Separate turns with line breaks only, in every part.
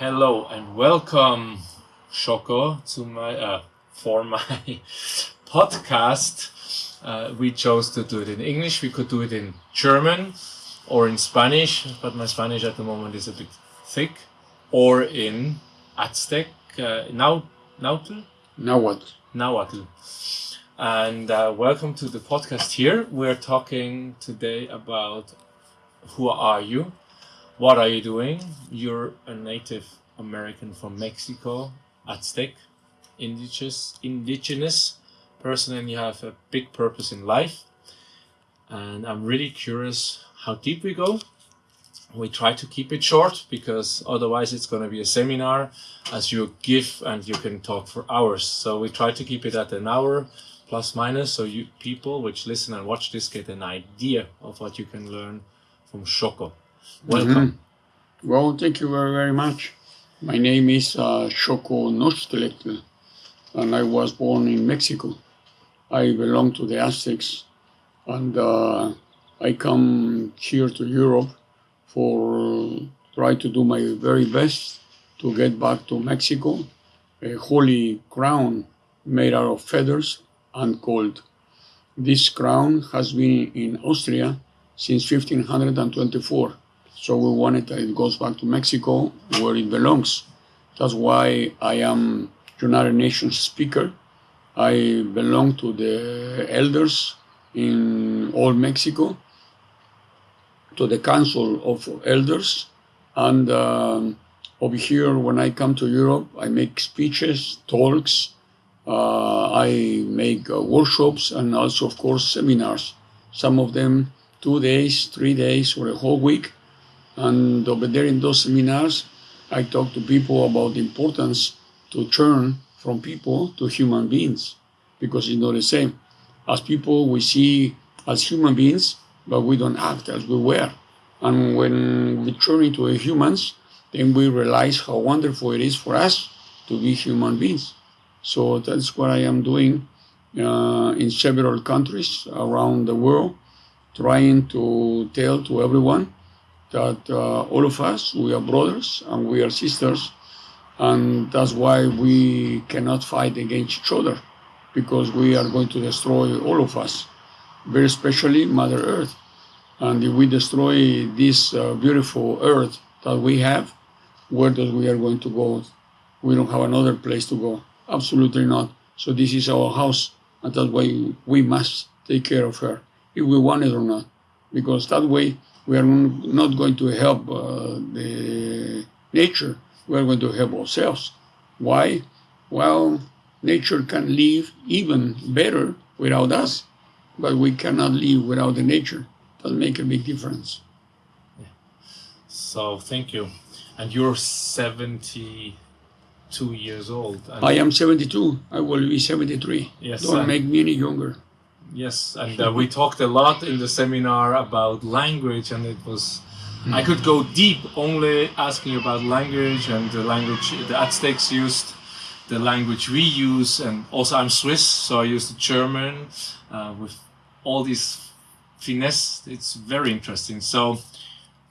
Hello and welcome, Xoko, to my for my podcast. We chose to do it in English. We could do it in German or in Spanish, but my Spanish at the moment is a bit thick. Or in Aztec, Nahuatl. Nahuatl. And welcome to the podcast here. We're talking today about who are you? What are you doing? You're a Native American from Mexico, Aztec, indigenous person, and you have a big purpose in life. And I'm really curious how deep we go. We try to keep it short because otherwise it's going to be a seminar as you give and you can talk for hours. So we try to keep it at an hour plus minus, so you people which listen and watch this get an idea of what you can learn from Xoko. Welcome.
Well, thank you very, very much. My name is Xokonoschtletl, and I was born in Mexico. I belong to the Aztecs, and I come here to Europe for try to do my very best to get back to Mexico, a holy crown made out of feathers and gold. This crown has been in Austria since 1524. So we wanted that it goes back to Mexico where it belongs. That's why I am United Nations speaker. I belong to the elders in all Mexico, to the Council of Elders. And over here, when I come to Europe, I make speeches, talks, I make workshops, and also, of course, seminars. Some of them 2 days, 3 days, or a whole week. And over there in those seminars, I talk to people about the importance to turn from people to human beings, because it's not the same. As people, we see as human beings, but we don't act as we were. And when we turn into humans, then we realize how wonderful it is for us to be human beings. So that's what I am doing in several countries around the world, trying to tell to everyone that all of us, we are brothers and we are sisters, and that's why we cannot fight against each other, because we are going to destroy all of us, very especially Mother Earth. And if we destroy this beautiful Earth that we have, where does we are going to go? We don't have another place to go. Absolutely not. So this is our house, and that's why we must take care of her, if we want it or not, because that way we are not going to help the nature. We are going to help ourselves. Why? Well, nature can live even better without us, but we cannot live without the nature. That makes a big difference.
Yeah. So thank you. And you're 72 years old.
I am 72. I will be 73.
Yes.
Don't make me any younger.
Yes, and we talked a lot in the seminar about language, and it was, I could go deep only asking about language and the language the Aztecs used, the language we use, and also I'm Swiss, so I use the German with all these finesse. It's very interesting. So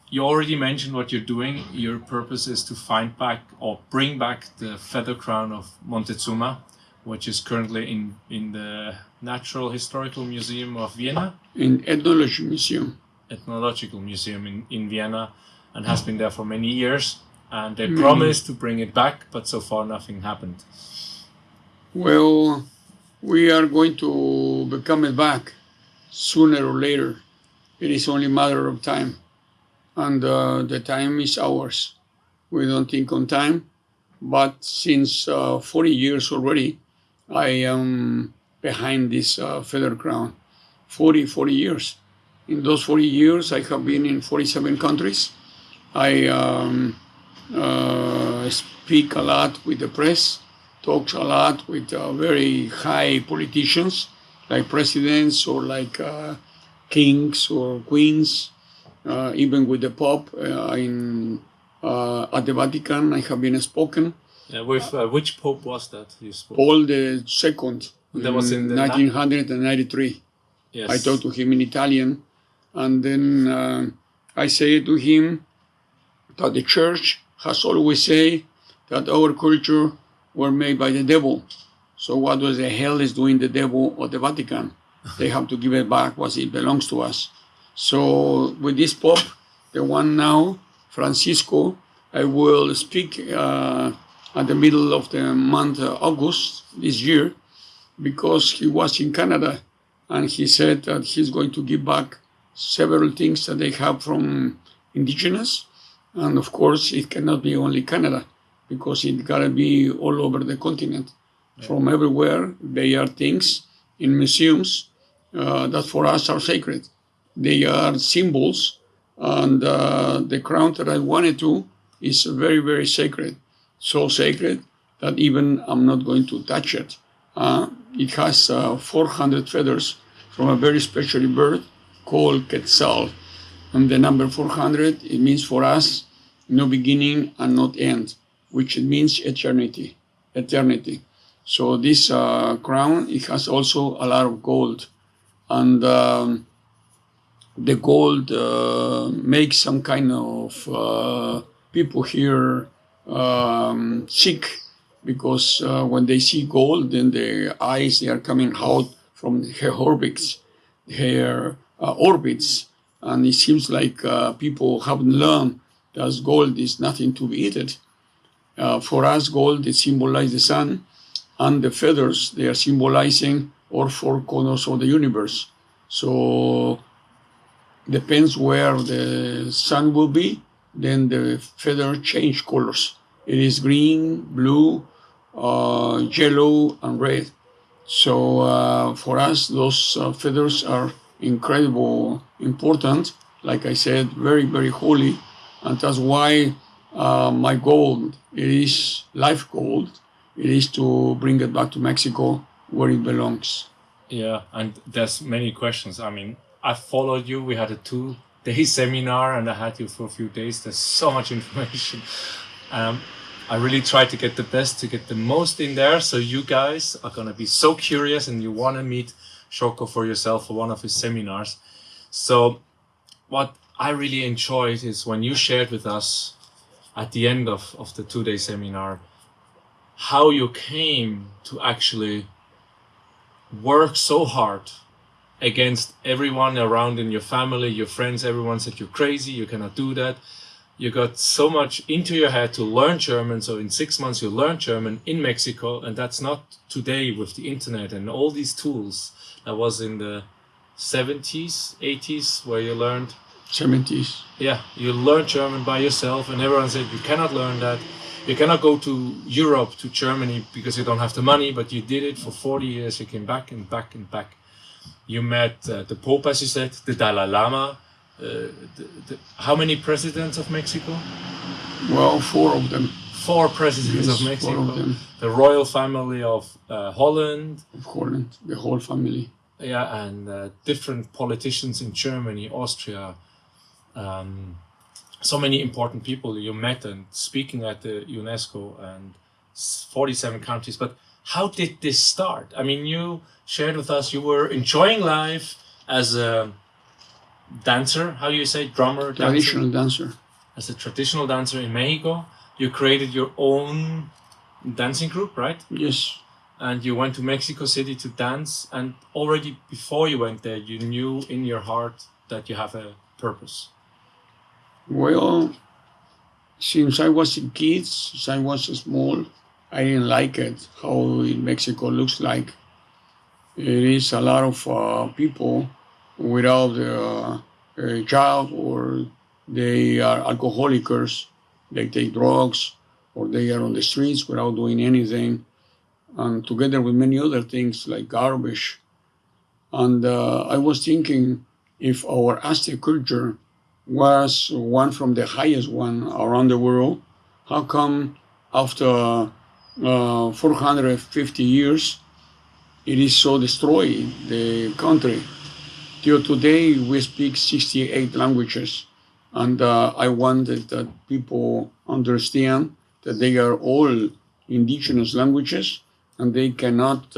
you already mentioned what you're doing. Your purpose is to find back or bring back the feather crown of Montezuma, which is currently in the Natural Historical Museum of Vienna.
In Ethnology Museum.
Ethnological Museum in Vienna, and has been there for many years. And they promised to bring it back, but so far nothing happened.
Well, we are going to become it back sooner or later. It is only a matter of time. And the time is ours. We don't think on time. But since 40 years already, I am behind this feather crown. 40 years. In those 40 years, I have been in 47 countries. I speak a lot with the press, talk a lot with very high politicians, like presidents or like kings or queens, even with the Pope at the Vatican. I have been spoken.
With which Pope was that you spoke?
Paul II.
That was in the
1993.
Yes.
I talked to him in Italian, and then I say to him that the church has always said that our culture were made by the devil. So what was the hell is doing the devil or the Vatican? They have to give it back what it belongs to us. So with this Pope, the one now, Francisco, I will speak at the middle of the month August this year, because he was in Canada and he said that he's going to give back several things that they have from indigenous. And of course, it cannot be only Canada, because it gotta be all over the continent. Yeah. From everywhere, there are things in museums that for us are sacred. They are symbols, and the crown that I wanted to is very, very sacred. So sacred that even I'm not going to touch it. It has 400 feathers from a very special bird called Quetzal. And the number 400, it means for us, no beginning and not end, which it means eternity. So this crown, it has also a lot of gold. And the gold makes some kind of people here sick, because when they see gold, then their eyes, they are coming out from her orbits, and it seems like people haven't learned that gold is nothing to be eaten. For us, gold, it symbolizes the sun, and the feathers, they are symbolizing all four corners of the universe. So depends where the sun will be, then the feather change colors. It is green, blue, yellow, and red. So for us, those feathers are incredible important. Like I said, very, very holy. And that's why my goal, it is life goal, it is to bring it back to Mexico where it belongs.
Yeah, and there's many questions. I mean, I followed you. We had a 2-day seminar and I had you for a few days. There's so much information. I really tried to get the best, to get the most in there. So you guys are going to be so curious and you want to meet Xoko for yourself for one of his seminars. So what I really enjoyed is when you shared with us at the end of the 2-day seminar, how you came to actually work so hard against everyone around in your family, your friends. Everyone said you're crazy, you cannot do that. You got so much into your head to learn German. So in 6 months you learned German in Mexico, and that's not today with the internet and all these tools. That was in the 70s, 80s where you learned.
70s.
Yeah, you learned German by yourself, and everyone said you cannot learn that. You cannot go to Europe, to Germany, because you don't have the money, but you did it for 40 years. You came back and back and back. You met the Pope, as you said, the Dalai Lama. How many presidents of Mexico?
Well, 4 of them.
4 presidents of Mexico.
4 of them.
The royal family of Holland.
Of Holland, the whole family.
Yeah, and different politicians in Germany, Austria. So many important people you met and speaking at the UNESCO and 47 countries. But how did this start? I mean, you shared with us you were enjoying life as a dancer. How do you say? Drummer?
Traditional dancer.
As a traditional dancer in Mexico. You created your own dancing group, right?
Yes.
And you went to Mexico City to dance. And already before you went there, you knew in your heart that you have a purpose.
Well, since I was a kid, since I was small, I didn't like it, how Mexico looks like. It is a lot of people without a job, or they are alcoholics, they take drugs, or they are on the streets without doing anything, and together with many other things like garbage. And I was thinking, if our Aztec culture was one from the highest one around the world, how come after 450 years it is so destroyed, the country? Till today we speak 68 languages, and I wanted that people understand that they are all indigenous languages and they cannot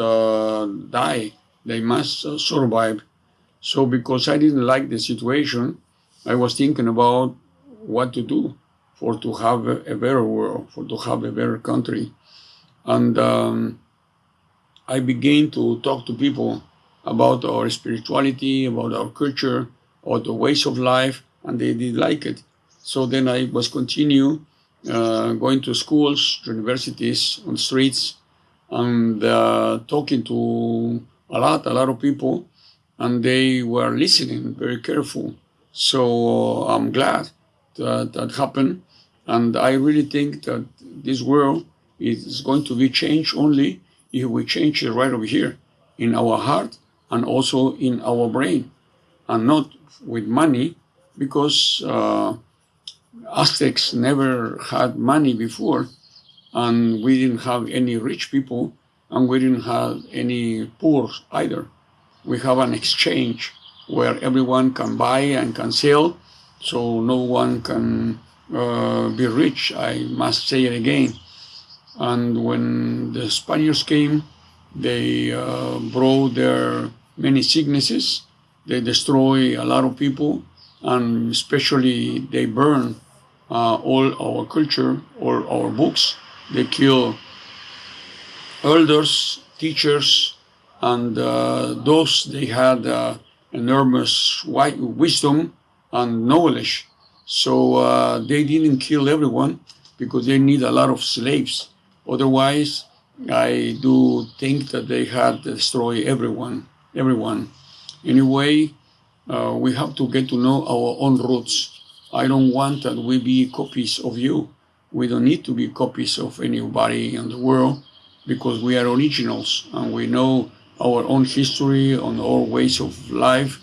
die, they must survive. So because I didn't like the situation, I was thinking about what to do for to have a better world, for to have a better country. And I began to talk to people about our spirituality, about our culture, about the ways of life, and they did like it. So then I was continue going to schools, universities, on streets, and talking to a lot of people, and they were listening very careful. So I'm glad that happened, and I really think that this world is going to be changed only if we change it right over here in our heart and also in our brain, and not with money, because Aztecs never had money before, and we didn't have any rich people, and we didn't have any poor either. We have an exchange where everyone can buy and can sell, so no one can be rich, I must say it again. And when the Spaniards came, they brought their many sicknesses, they destroy a lot of people, and especially they burn all our culture, all our books. They kill elders, teachers, and those they had enormous wisdom and knowledge. So they didn't kill everyone because they need a lot of slaves. Otherwise, I do think that they had destroyed everyone. Anyway, we have to get to know our own roots. I don't want that we be copies of you. We don't need to be copies of anybody in the world, because we are originals and we know our own history and our ways of life.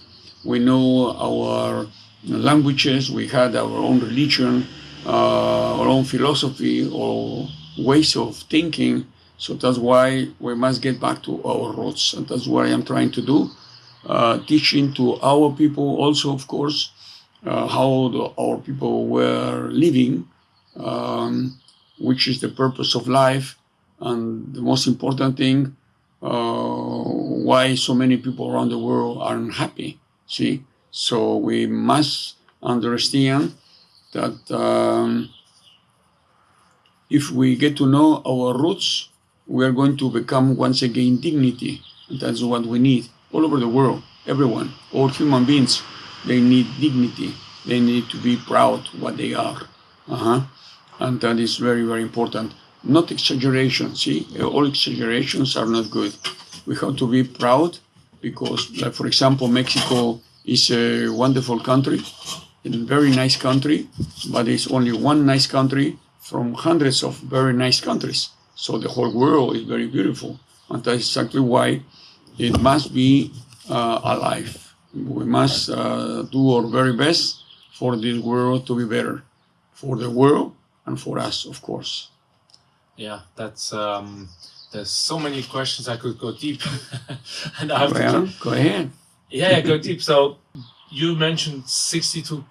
We know our languages, we had our own religion, our own philosophy, or ways of thinking. So that's why we must get back to our roots, and that's what I am trying to do. Teaching to our people also, of course, how our people were living, which is the purpose of life, and the most important thing, why so many people around the world are unhappy. See, so we must understand that if we get to know our roots, we are going to become once again dignity. And that's what we need all over the world. Everyone, all human beings, they need dignity. They need to be proud what they are. And that is very, very important. Not exaggeration. See, all exaggerations are not good. We have to be proud because, like, for example, Mexico is a wonderful country, a very nice country, but it's only one nice country from hundreds of very nice countries. So the whole world is very beautiful. And that's exactly why it must be alive. We must do our very best for this world to be better, for the world and for us, of course.
Yeah, that's there's so many questions I could go deep, and I have
go ahead.
Yeah, go deep. So you mentioned 62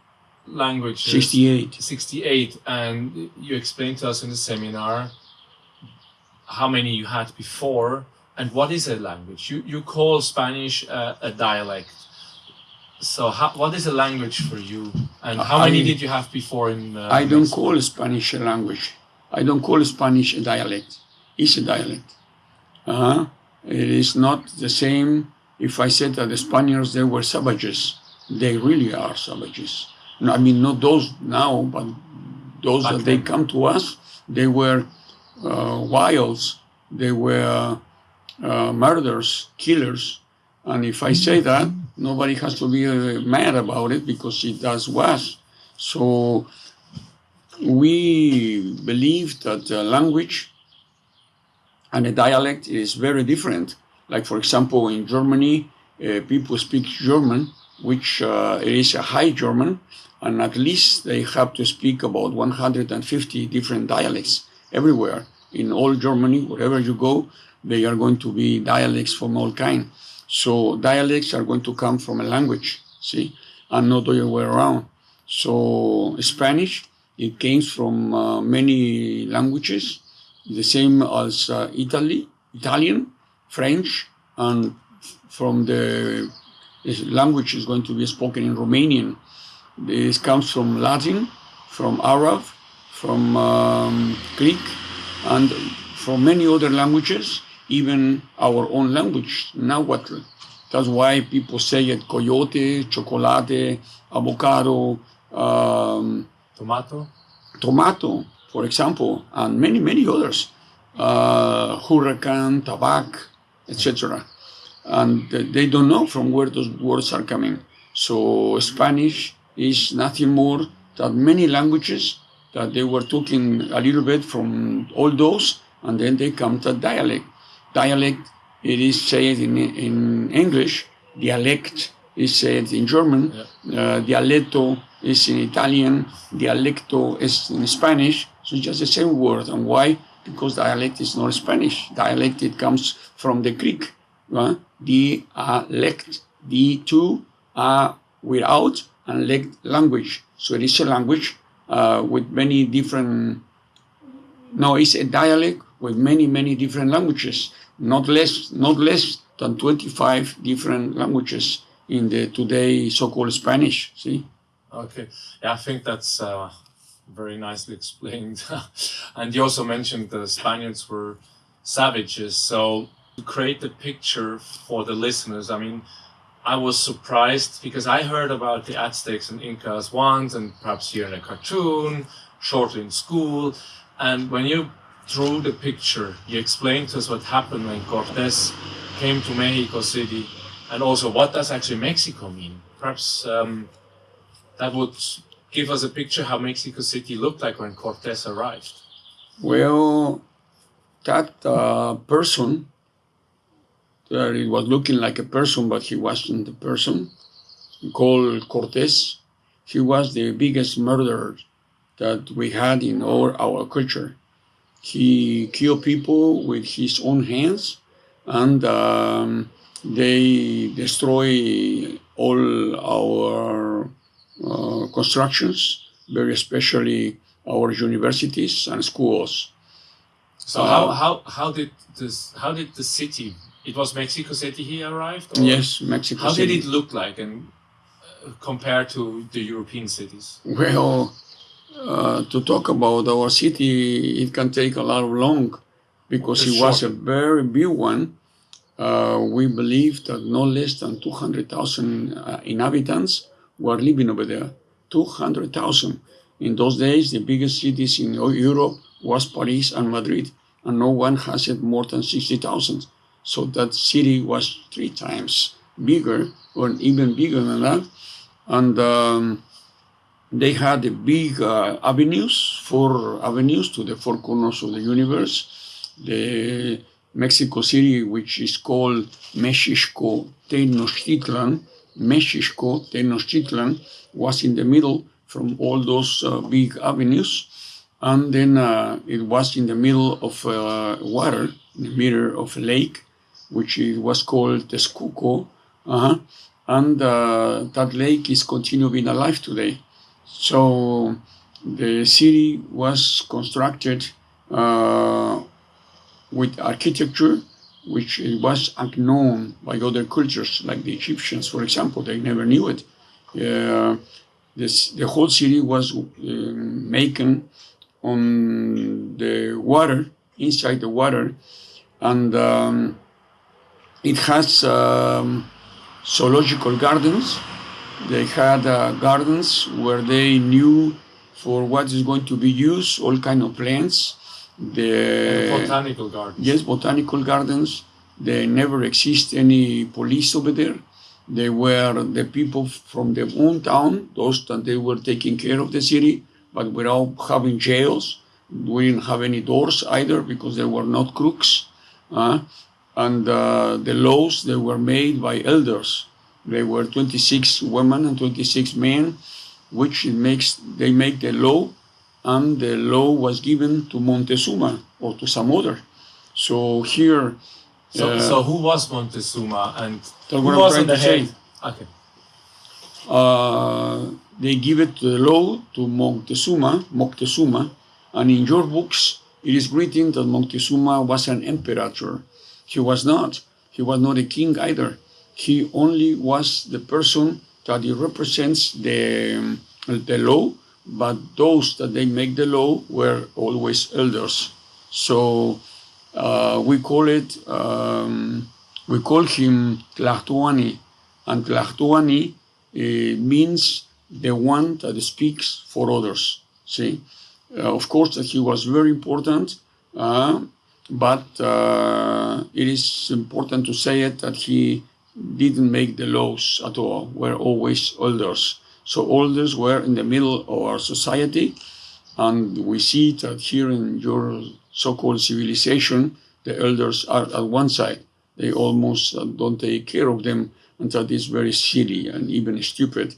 languages. 68, and you explained to us in the seminar how many you had before, and what is a language. You call Spanish a dialect. So what is a language for you, and how many did you have before in
I don't call Spanish a language. I don't call Spanish a dialect. It's a dialect. It is not the same if I said that the Spaniards, they were savages. They really are savages. No, I mean, not those now, but those that they come to us, they were wilds. They were murderers, killers. And if I say that, nobody has to be mad about it because it does was. So we believe that a language and a dialect is very different. Like, for example, in Germany, people speak German, which is a high German, and at least they have to speak about 150 different dialects everywhere. In all Germany, wherever you go, they are going to be dialects from all kinds. So dialects are going to come from a language, see, and not the other way around. So Spanish, it came from many languages, the same as Italian, French, and from the language is going to be spoken in Romanian. This comes from Latin, from Arab, from Greek, and from many other languages, even our own language, Nahuatl. That's why people say it coyote, chocolate, avocado, tomato, for example, and many, many others. Hurricane, tabac, etc. And they don't know from where those words are coming. So Spanish is nothing more than many languages that they were talking a little bit from all those, and then they come to dialect. Dialect, it is said in English. Dialect is said in German. Yeah. Dialetto is in Italian. Dialecto is in Spanish. So it's just the same word. And why? Because dialect is not Spanish. Dialect, it comes from the Greek. Dialect. D2, without, and language. So it is a language with many different. No, it's a dialect with many, many different languages. Not less than 25 different languages in the today so-called Spanish. See?
Okay. Yeah, I think that's very nicely explained. And you also mentioned the Spaniards were savages. So to create the picture for the listeners, I mean, I was surprised because I heard about the Aztecs and Incas once, and perhaps here in a cartoon, shortly in school. And when you drew the picture, you explained to us what happened when Cortez came to Mexico City, and also what does actually Mexico mean. Perhaps that would give us a picture how Mexico City looked like when Cortez arrived.
Well, that person, it was looking like a person, but he wasn't a person, called Cortez. He was the biggest murderer that we had in all our culture. He killed people with his own hands, and they destroy all our constructions, very especially our universities and schools.
So how did the city? It was Mexico City he arrived? Or
yes, Mexico City.
How did it look like, and compared to the European cities?
Well, to talk about our city, it can take a lot of long, because it was a very big one. We believe that no less than 200,000 inhabitants were living over there. 200,000. In those days, the biggest cities in Europe was Paris and Madrid, and no one has it more than 60,000. So that city was 3 times bigger, or even bigger than that. And they had the big avenues, 4 avenues to the 4 corners of the universe. The Mexico City, which is called Tenochtitlan, was in the middle from all those big avenues. And then it was in the middle of water, in the middle of a lake, which was called Texcoco. And that lake is continuing being alive today. So the city was constructed with architecture which was unknown by other cultures, like the Egyptians, for example. They never knew it. The whole city was made on the water, inside the water, and it has zoological gardens. They had gardens where they knew for what is going to be used, all kind of plants.
The botanical gardens.
Yes, botanical gardens. There never exist any police over there. They were the people from their own town, those that they were taking care of the city, but without having jails. We didn't have any doors either, because they were not crooks. And the laws, they were made by elders. They were 26 women and 26 men, which they make the law, and the law was given to Montezuma or to some other. So here...
So who was Montezuma, and who
was
on the head? Okay.
They give it the law to Moctezuma, and in your books it is written that Moctezuma was an emperor. He was not. He was not a king either. He only was the person that he represents the law but those that they make the law were always elders. So we call him Tlahtuani, and Tlahtuani means the one that speaks for others. See, of course, that he was very important, but it is important to say it that he didn't make the laws at all. Were always elders. So elders were in the middle of our society, and we see that here in your so-called civilization, the elders are at one side. They almost don't take care of them, and that is very silly and even stupid,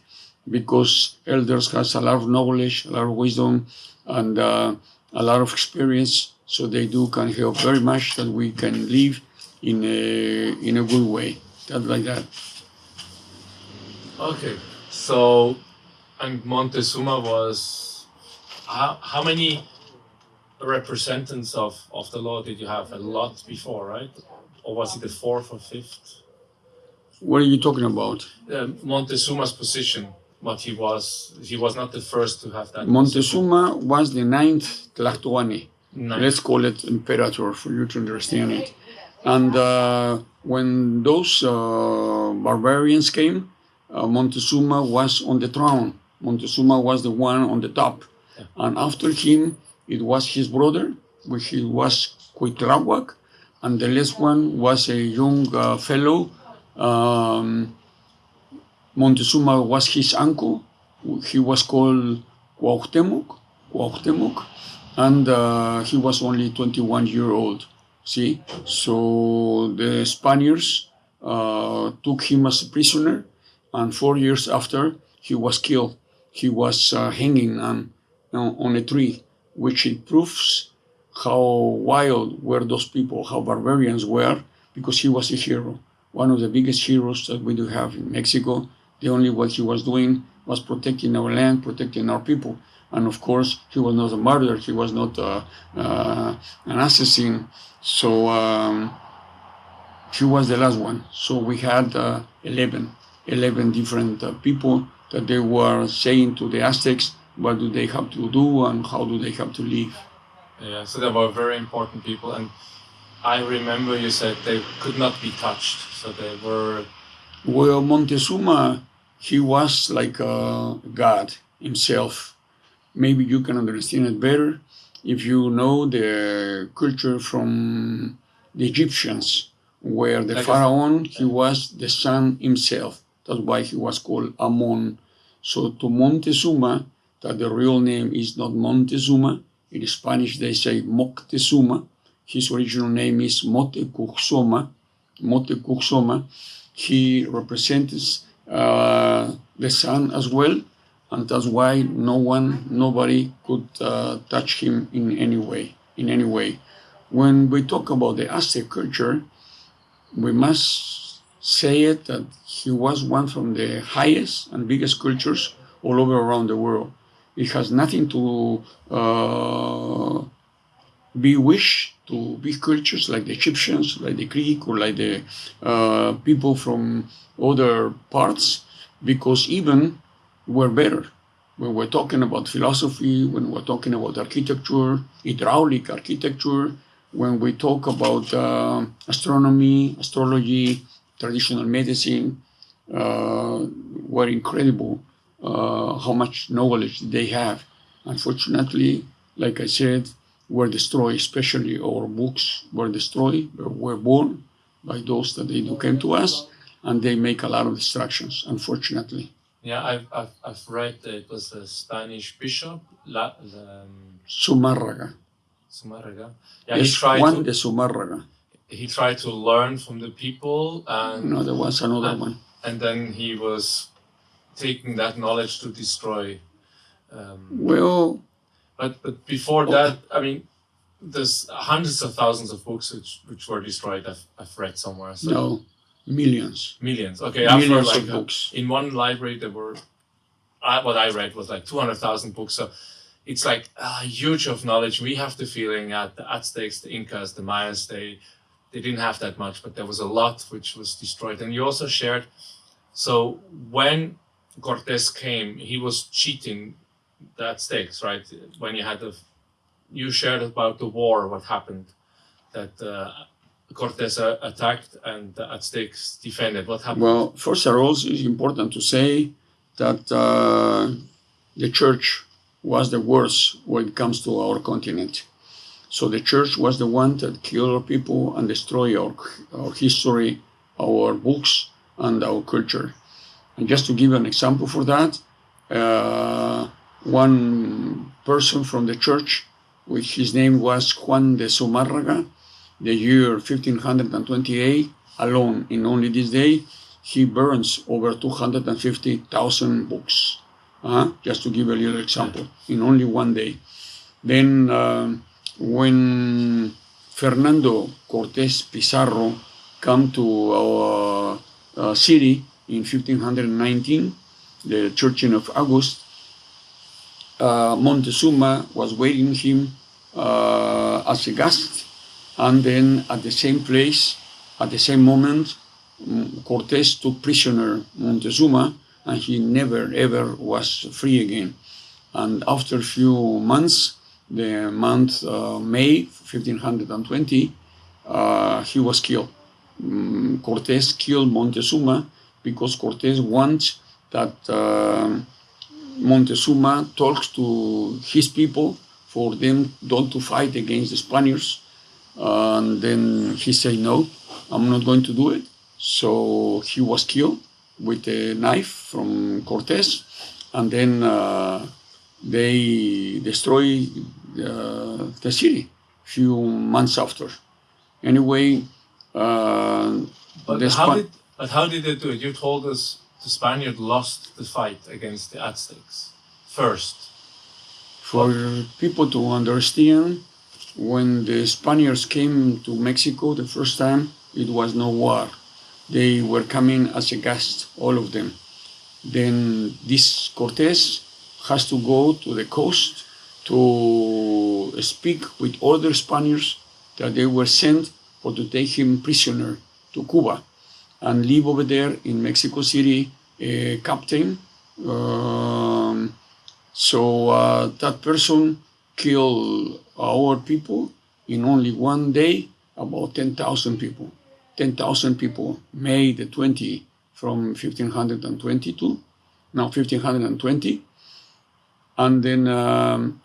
because elders has a lot of knowledge, a lot of wisdom, and a lot of experience. So they can help very much that we can live in a good way. That like that.
Okay, so and Montezuma was how many representatives of the law did you have? A lot before, right? Or was it the fourth or fifth?
What are you talking about?
Montezuma's position. But he was not the first to have that.
Montezuma was the ninth Tlahtuani.
Ninth.
Let's call it imperator for you to understand it. And when those barbarians came, Montezuma was on the throne. Montezuma was the one on the top. Yeah. And after him, it was his brother, which was Cuitláhuac, and the last one was a young fellow. Montezuma was his uncle. He was called Cuauhtémoc, and he was only 21 years old. See, so the Spaniards took him as a prisoner, and 4 years after, he was killed. He was hanging on a tree, which it proves how wild were those people, how barbarians were, because he was a hero, one of the biggest heroes that we do have in Mexico. The only what he was doing was protecting our land, protecting our people. And of course, he was not a murderer, he was not an assassin. So he was the last one. So we had 11 different people that they were saying to the Aztecs what do they have to do and how do they have to live.
Yeah, so they were very important people. And I remember you said they could not be touched. So they were...
Well, Montezuma, he was like a god himself. Maybe you can understand it better if you know the culture from the Egyptians, where the pharaoh, he was the sun himself. That's why he was called Amon. So to Montezuma, that the real name is not Montezuma. In Spanish, they say Moctezuma. His original name is Motecuxoma. He represents the sun as well, and that's why nobody could touch him in any way. When we talk about the Aztec culture, we must say it that he was one from the highest and biggest cultures all over around the world. It has nothing to be wished to big cultures like the Egyptians, like the Greek, or like the people from other parts, because even we're better. When we're talking about philosophy, when we're talking about architecture, hydraulic architecture, when we talk about astronomy, astrology, traditional medicine, we're incredible how much knowledge they have. Unfortunately, like I said, were destroyed, especially our books were destroyed, were born by those that they came to us, and they make a lot of distractions, unfortunately.
Yeah, I've read that it was a Spanish bishop,
Zumárraga.
Yeah,
yes, Juan de Zumárraga.
He tried to learn from the people, and
no, there was another one.
And then he was taking that knowledge to destroy. But before that, I mean, there's hundreds of thousands of books which were destroyed. I've read somewhere. So.
No, millions.
Millions. Okay,
millions of books.
In one library, there were what I read was like 200,000 books. So it's like huge of knowledge. We have the feeling that the Aztecs, the Incas, the Mayas, they didn't have that much, but there was a lot which was destroyed. And you also shared. So when Cortez came, he was cheating the Aztecs, right? When you had you shared about the war, what happened, that Cortez attacked and the Aztecs defended. What happened?
Well, first of all, it's important to say that the church was the worst when it comes to our continent. So the church was the one that killed our people and destroyed our history, our books, and our culture. And just to give an example for that, one person from the church, which his name was Juan de Zumárraga, the year 1528, alone in only this day, he burns over 250,000 books. Just to give a little example, in only one day. Then when Fernando Cortez Pizarro came to our city in 1519, the 13th of August, Montezuma was waiting him as a guest, and then at the same place, at the same moment, Cortez took prisoner Montezuma, and he never ever was free again. And after a few months, the month May 1520, he was killed. Cortez killed Montezuma because Cortez wants that Montezuma talks to his people for them not to fight against the Spaniards. And then he said, no, I'm not going to do it. So he was killed with a knife from Cortez, and then they destroyed the city a few months after. Anyway,
But how did they do it? You told us the Spaniard lost the fight against the Aztecs first.
For people to understand, when the Spaniards came to Mexico the first time, it was no war. They were coming as a guest, all of them. Then this Cortez has to go to the coast to speak with other Spaniards that they were sent for to take him prisoner to Cuba and live over there in Mexico City, a captain. So that person killed our people in only one day, about 10,000 people. 10,000 people, May the 20th from 1520. And then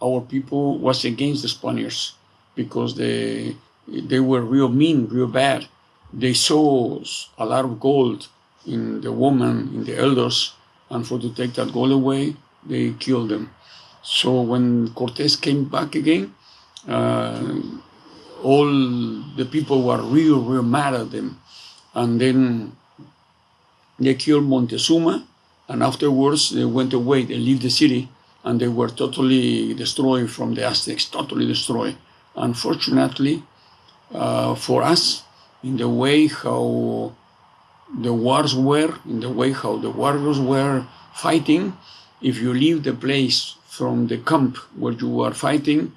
our people was against the Spaniards because they were real mean, real bad. They saw a lot of gold in the woman, in the elders, and for to take that gold away, they killed them. So when Cortez came back again, all the people were real mad at them. And then they killed Montezuma, and afterwards they went away, they left the city, and they were totally destroyed from the Aztecs, totally destroyed. Unfortunately, for us, in the way how the wars were, in the way how the warriors were fighting, if you leave the place from the camp where you are fighting,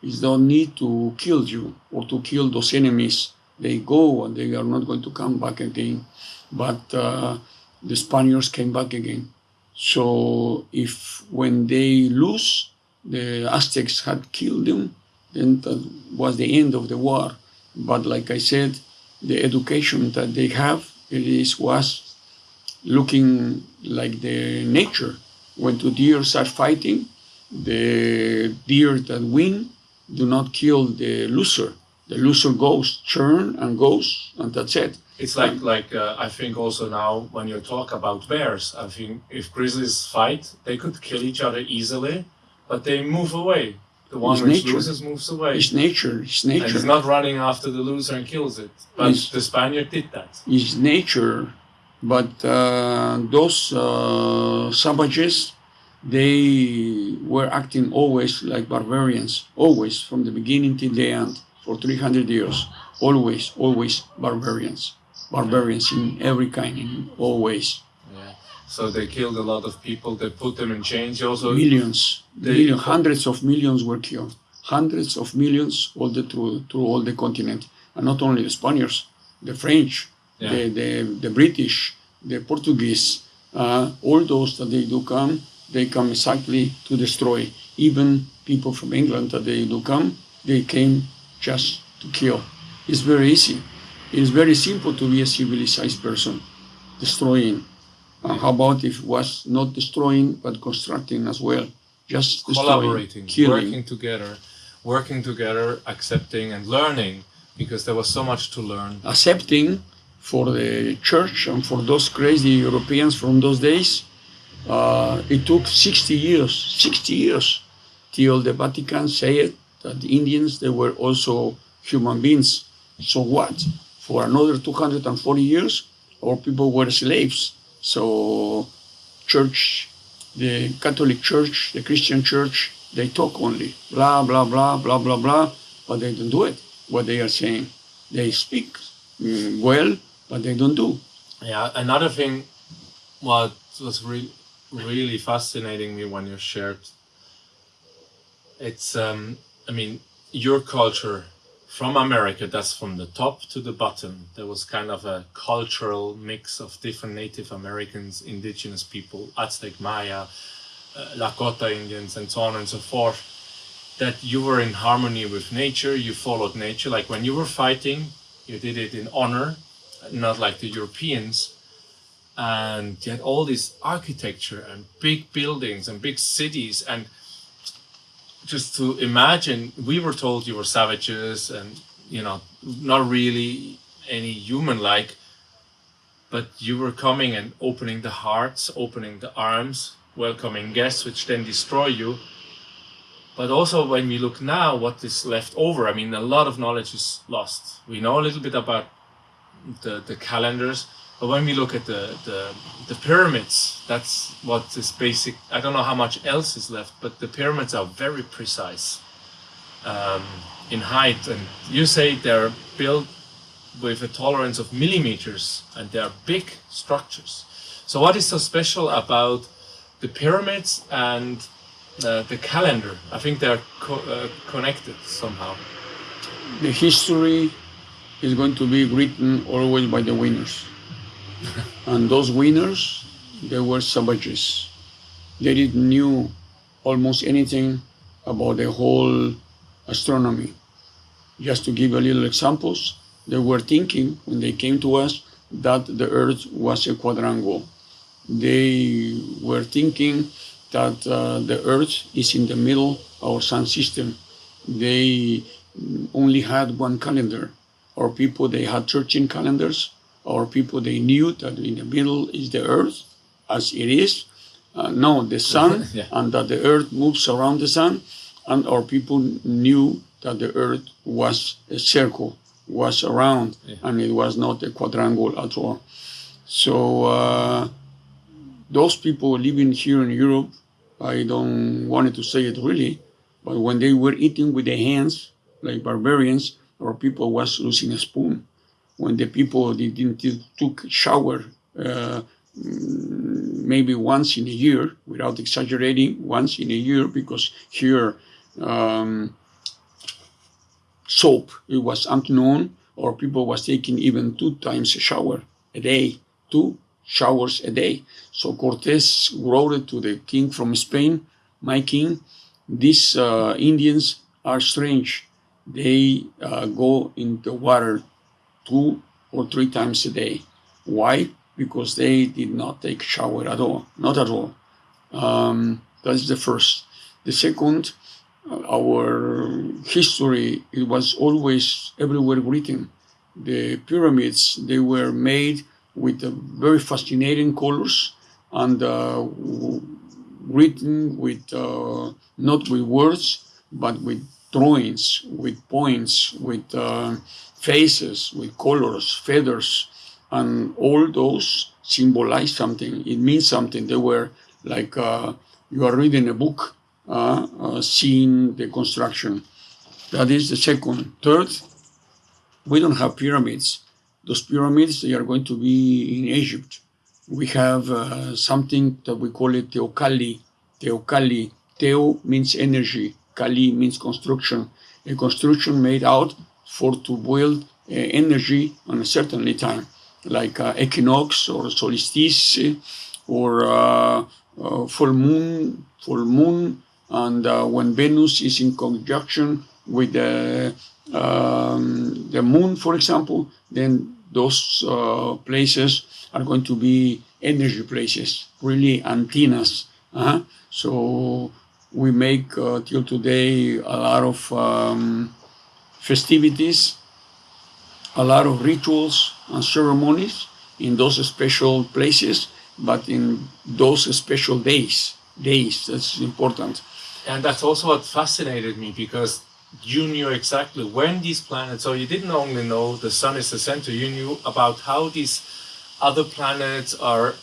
it's no need to kill you or to kill those enemies. They go and they are not going to come back again. But the Spaniards came back again. So if when they lose, the Aztecs had killed them, then that was the end of the war. But like I said, the education that they have, was looking like the nature. When two deer start fighting, the deer that win do not kill the loser. The loser goes, churn and goes, and that's it.
It's like I think also now when you talk about bears, I think if grizzlies fight, they could kill each other easily, but they move away. The one which loses moves away.
It's nature.
And he's not running after the loser and kills it. But the Spaniard did that.
It's nature. But those savages, they were acting always like barbarians, always from the beginning till the end, for 300 years. Always barbarians. Barbarians in every kind, always.
Yeah. So they killed a lot of people, they put them in chains. Also,
millions, hundreds of millions were killed. Hundreds of millions through all the continent. And not only the Spaniards, the French, the British, the Portuguese, all those that they do come, they come exactly to destroy. Even people from England that they do come, they came just to kill. It's very easy. It's very simple to be a civilized person, destroying. How about if it was not destroying but constructing as well? Just destroying,
collaborating,
killing.
working together, accepting and learning, because there was so much to learn.
Accepting for the church and for those crazy Europeans from those days, it took 60 years till the Vatican said that the Indians, they were also human beings. So what? For another 240 years, our people were slaves. So church, the Catholic Church, the Christian Church, they talk only, blah, blah, blah, blah, blah, blah, but they don't do it, what they are saying. They speak well, but they don't do.
Yeah, another thing what was really fascinating me when you shared, it's, your culture from America, that's from the top to the bottom. There was kind of a cultural mix of different Native Americans, indigenous people, Aztec, Maya, Lakota Indians, and so on and so forth, that you were in harmony with nature, you followed nature. Like when you were fighting, you did it in honor, not like the Europeans. And you had all this architecture and big buildings and big cities. And just to imagine, we were told you were savages and, not really any human-like, but you were coming and opening the hearts, opening the arms, welcoming guests, which then destroy you. But also when we look now, what is left over, a lot of knowledge is lost. We know a little bit about the calendars, but when we look at the pyramids, that's what is basic. I don't know how much else is left, but the pyramids are very precise in height. And you say they're built with a tolerance of millimeters, and they are big structures. So what is so special about the pyramids and the calendar? I think they're connected somehow.
The history is going to be written always by the winners. And those winners, they were savages. They didn't knew almost anything about the whole astronomy. Just to give a little examples, they were thinking when they came to us that the Earth was a quadrangle. They were thinking that the Earth is in the middle of our sun system. They only had one calendar. Our people, they had 13 calendars. Our people, they knew that in the middle is the Earth, as it is. No, the sun, yeah. And that the Earth moves around the sun. And our people knew that the Earth was a circle, was around, yeah. And it was not a quadrangle at all. So those people living here in Europe, I don't want to say it really, but when they were eating with their hands, like barbarians, our people was using a spoon. When the people didn't took shower, maybe once in a year, without exaggerating, once in a year, because here soap, it was unknown, or people was taking even 2 times a shower a day, 2 showers a day. So Cortez wrote to the king from Spain, my king, these Indians are strange. They go in the water 2 or 3 times a day. Why? Because they did not take shower at all, not at all. That's the first. The second, our history, it was always everywhere written. The pyramids, they were made with very fascinating colors and written with, not with words, but with drawings, with points, with faces, with colors, feathers, and all those symbolize something. It means something. They were like you are reading a book, seeing the construction. That is the second. Third, we don't have pyramids. Those pyramids, they are going to be in Egypt. We have something that we call it teocalli. Teocalli. Teo means energy. Kali means construction. A construction made out to build energy on a certain time, like equinox or solstice or full moon, and when Venus is in conjunction with the moon, for example, then those places are going to be energy places, really antennas. So we make till today a lot of festivities, a lot of rituals and ceremonies in those special places, but in those special days, that's important.
And that's also what fascinated me, because you knew exactly when these planets, so you didn't only know the sun is the center, you knew about how these other planets are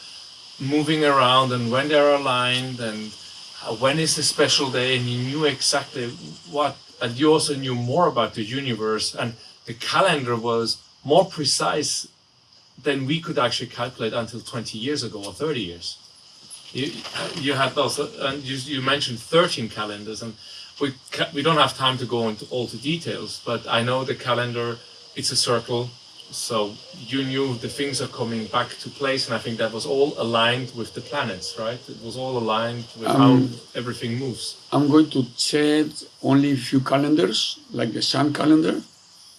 moving around and when they're aligned and when is the special day, and you knew exactly what, and you also knew more about the universe, and the calendar was more precise than we could actually calculate until 20 years ago or 30 years. You had also, and you mentioned 13 calendars, and we don't have time to go into all the details, but I know the calendar, it's a circle, so you knew the things are coming back to place, and I think that was all aligned with the planets, right? It was all aligned with how everything moves.
I'm going to say only a few calendars, like the sun calendar,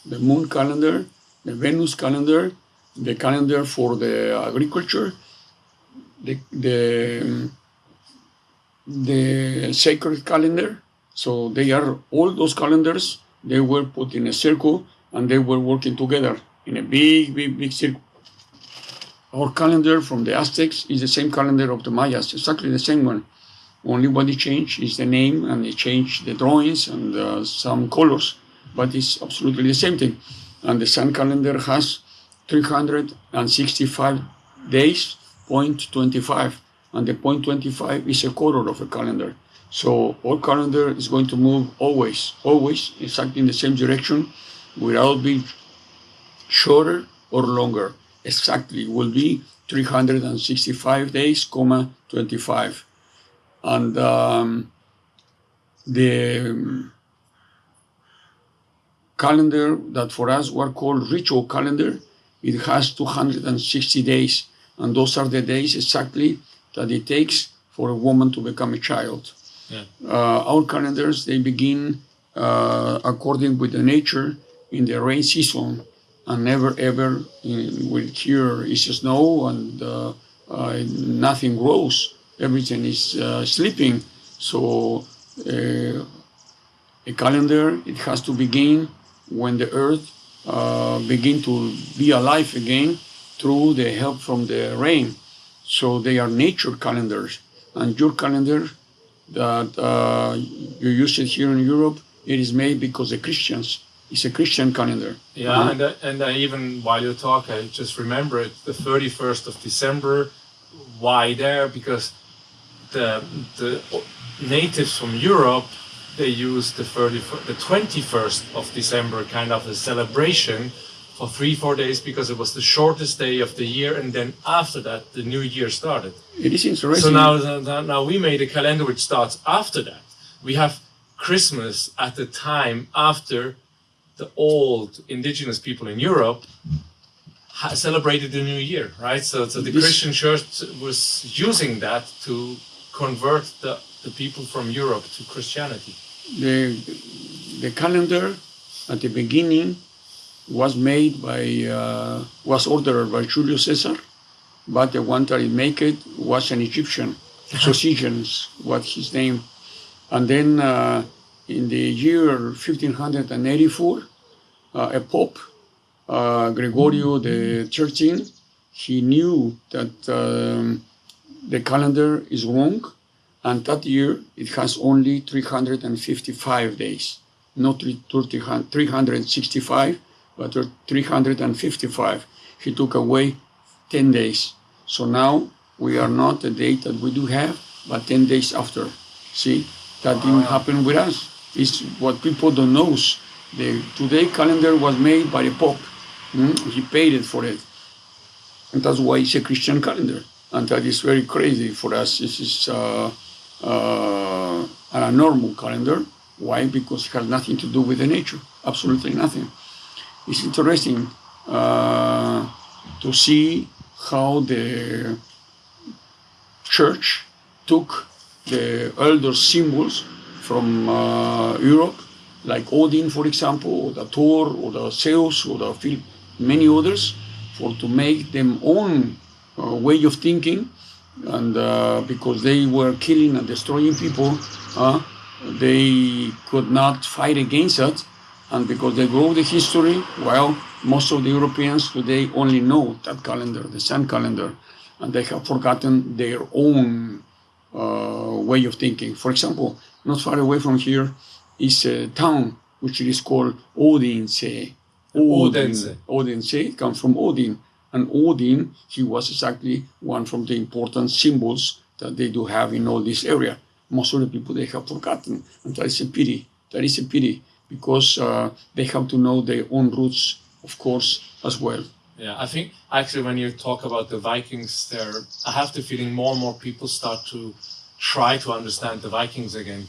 the moon calendar, the Venus calendar, the calendar for the agriculture, the sacred calendar. So they are all those calendars. They were put in a circle and they were working together in a big circle. Our calendar from the Aztecs is the same calendar of the Mayas, exactly the same one. Only what they changed is the name, and they changed the drawings and some colors, but it's absolutely the same thing. And the sun calendar has 365 days, 0.25, and the 0.25 is a quarter of a calendar. So our calendar is going to move always, exactly in the same direction, without being shorter or longer. Exactly, will be 365 days, 25. And the calendar that for us were called ritual calendar, it has 260 days, and those are the days exactly that it takes for a woman to become a child.
Yeah.
Our calendars, they begin according with the nature in the rain season, and never ever will here is snow and nothing grows. Everything is sleeping. So a calendar, it has to begin when the earth begin to be alive again through the help from the rain. So they are nature calendars. And your calendar that you use it here in Europe, it is made because the Christians, it's a Christian calendar.
Yeah, and I even while you talk, I just remember it, the 31st of December. Why there? Because the natives from Europe, they use the 21st of December, kind of a celebration for 3-4 days, because it was the shortest day of the year, and then after that the new year started.
It is interesting.
So now we made a calendar which starts after that. We have Christmas at the time after the old indigenous people in Europe celebrated the new year, right? So the Christian church was using that to convert the people from Europe to Christianity.
The calendar at the beginning was made by, was ordered by Julius Caesar, but the one that made it was an Egyptian, Sosigenes, what his name. And then in the year 1584, a Pope, Gregorio XIII, he knew that the calendar is wrong, and that year it has only 355 days, not 365, but 355. He took away 10 days. So now we are not the date that we do have, but 10 days after. See, that didn't happen with us. It's what people don't know. The today calendar was made by the Pope. He paid it for it. And that's why it's a Christian calendar. And that is very crazy for us. This is a normal calendar. Why? Because it has nothing to do with the nature. Absolutely nothing. It's interesting to see how the church took the elder symbols from Europe, like Odin, for example, or the Thor, or the Zeus, or the many others, for to make them own way of thinking, and because they were killing and destroying people, they could not fight against it, and because they grow the history, well, most of the Europeans today only know that calendar, the sun calendar, and they have forgotten their own way of thinking. For example, not far away from here is a town which is called Odense. Odense comes from Odin. And Odin, he was exactly one from the important symbols that they do have in all this area. Most of the people, they have forgotten. And that is a pity. That is a pity, because they have to know their own roots, of course, as well.
Yeah, I think actually when you talk about the Vikings there, I have the feeling more and more people start to try to understand the Vikings again,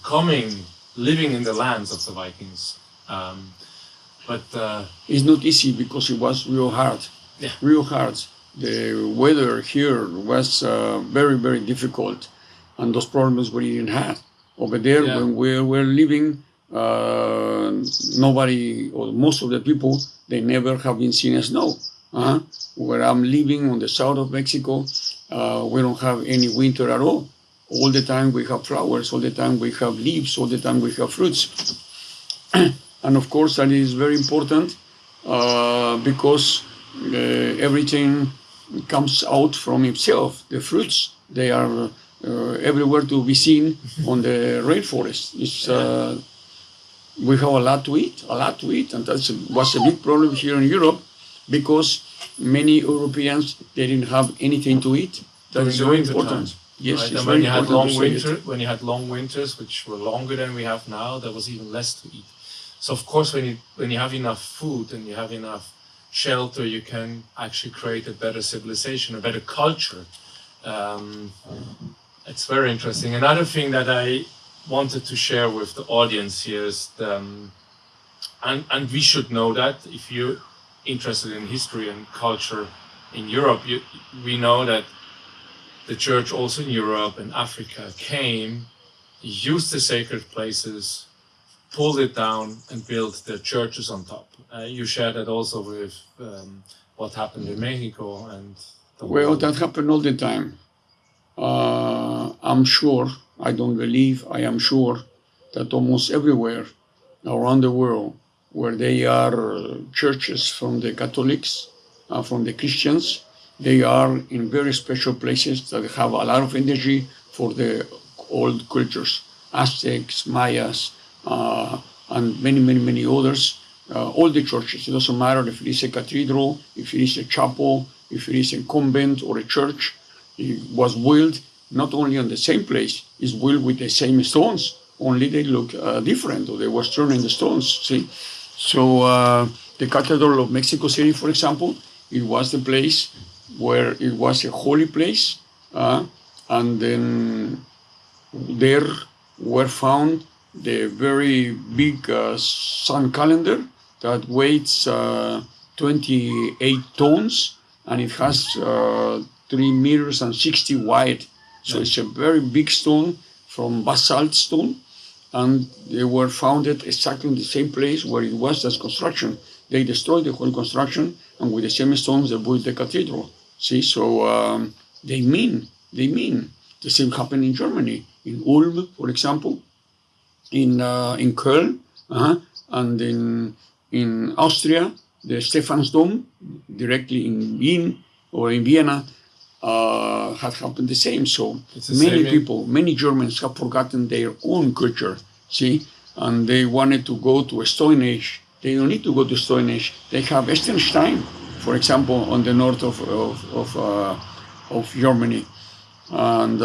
living in the lands of the Vikings. But
it's not easy, because it was real hard.
Yeah.
Real hard. The weather here was very, very difficult, and those problems we didn't have. Over there, when we were living, nobody, or most of the people, they never have been seen as snow. Where I'm living on the south of Mexico, we don't have any winter at all. All the time we have flowers, all the time we have leaves, all the time we have fruits. And of course that is very important, because everything comes out from itself. The fruits, they are everywhere to be seen on the rainforest. We have a lot to eat, and that was a big problem here in Europe, because many Europeans, they didn't have anything to eat. That is very important.
Time.
Yes,
right?
it's
And
very
when you had long winters, which were longer than we have now, there was even less to eat. So of course, when you have enough food and you have enough shelter, you can actually create a better civilization, a better culture. It's very interesting. Another thing that I wanted to share with the audience here is, and we should know that if you're interested in history and culture in Europe, we know that the church also in Europe and Africa came, used the sacred places, pulled it down, and built their churches on top. You shared that also with what happened in Mexico and.
Well, that happened all the time. I'm sure, I don't believe, I am sure that almost everywhere around the world where they are churches from the Catholics, from the Christians, they are in very special places that have a lot of energy for the old cultures, Aztecs, Mayas, and many, many, many others. All the churches, it doesn't matter if it is a cathedral, if it is a chapel, if it is a convent or a church. It was built not only on the same place, it's built with the same stones, only they look different, or they were turned in the stones, see? So the Cathedral of Mexico City, for example, it was the place where it was a holy place, and then there were found the very big sun calendar that weighs 28 tons, and it has 3 meters and 60 wide. So it's a very big stone from basalt stone, and they were founded exactly in the same place where it was as construction. They destroyed the whole construction, and with the same stones they built the cathedral. See, so they mean. The same happened in Germany, in Ulm, for example, in Köln, and in Austria, the Stephansdom, directly in Wien or in Vienna, had happened the same. So many people, many Germans have forgotten their own culture, see, and they wanted to go to a Stone Age. They don't need to go to Stone Age. They have Liechtenstein, for example, on the north of Germany, and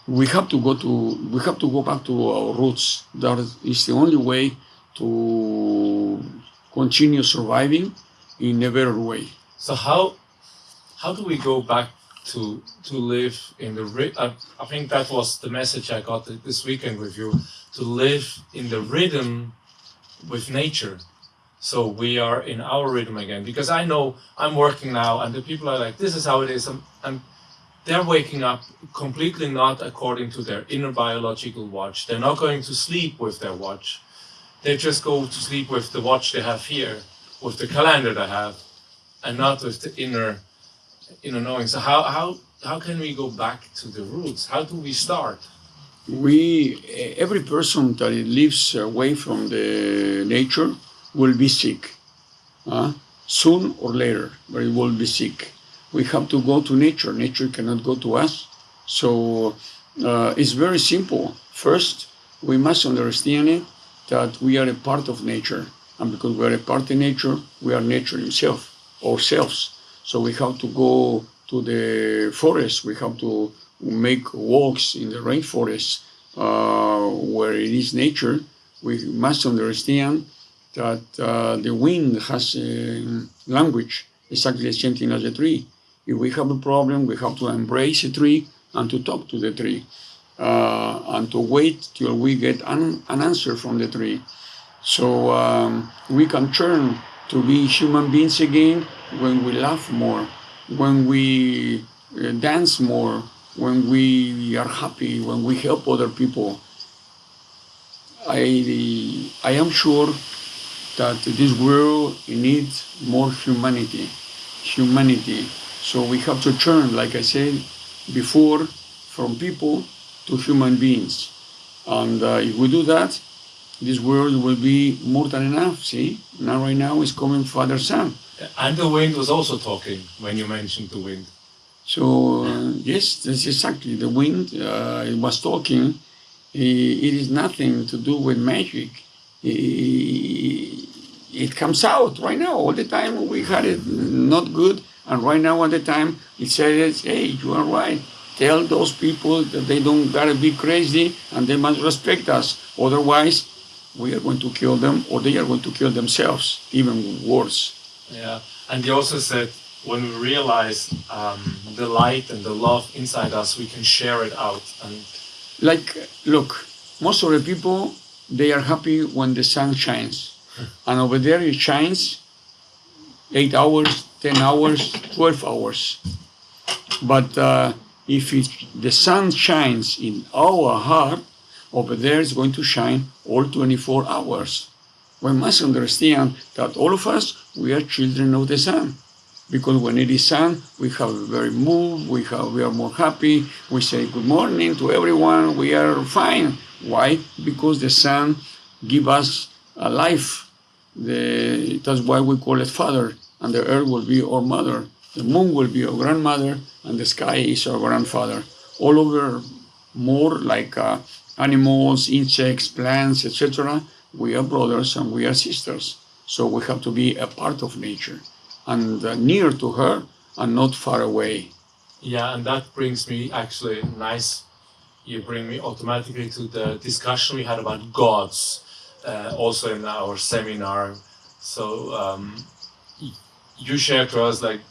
we have to go back to our roots. That is the only way to continue surviving in a better way.
So how do we go back to live in the I think that was the message I got this weekend with you, to live in the rhythm with nature. So we are in our rhythm again, because I know I'm working now and the people are like, this is how it is, and they're waking up completely not according to their inner biological watch. They're not going to sleep with their watch. They just go to sleep with the watch they have here, with the calendar they have, and not with the inner knowing. So how can we go back to the roots? How do we start?
Every person that lives away from the nature will be sick, soon or later, but it will be sick. We have to go to nature. Nature cannot go to us. So it's very simple. First, we must understand it that we are a part of nature, and because we are a part of nature, we are nature itself, ourselves. So we have to go to the forest. We have to make walks in the rainforest where it is nature. We must understand that the wind has a language, exactly the same thing as the tree. If we have a problem, we have to embrace a tree and to talk to the tree and to wait till we get an answer from the tree. So we can turn to be human beings again when we laugh more, when we dance more, when we are happy, when we help other people. I am sure that this world needs more humanity. So we have to turn, like I said before, from people to human beings. And if we do that, this world will be more than enough. See, now right now is coming Father Son.
And the wind was also talking when you mentioned the wind.
So yes, that's exactly the wind. It was talking. It is nothing to do with magic. It comes out right now. All the time we had it not good, and right now all the time it says, "Hey, you are right. Tell those people that they don't gotta be crazy and they must respect us. Otherwise, we are going to kill them, or they are going to kill themselves. Even worse."
Yeah, and he also said, when we realize the light and the love inside us, we can share it out. And
look, most of the people, they are happy when the sun shines. And over there it shines 8 hours, 10 hours, 12 hours. But if the sun shines in our heart, over there it's going to shine all 24 hours. We must understand that all of us, we are children of the sun. Because when it is sun, we have a very mood, we are more happy, we say good morning to everyone, we are fine. Why? Because the sun gives us a life. That's why we call it Father, and the earth will be our mother. The moon will be our grandmother, and the sky is our grandfather. All over, more like animals, insects, plants, etc., we are brothers and we are sisters. So we have to be a part of nature and near to her and not far away.
Yeah, and that brings me actually you bring me automatically to the discussion we had about gods, also in our seminar. So you shared to us like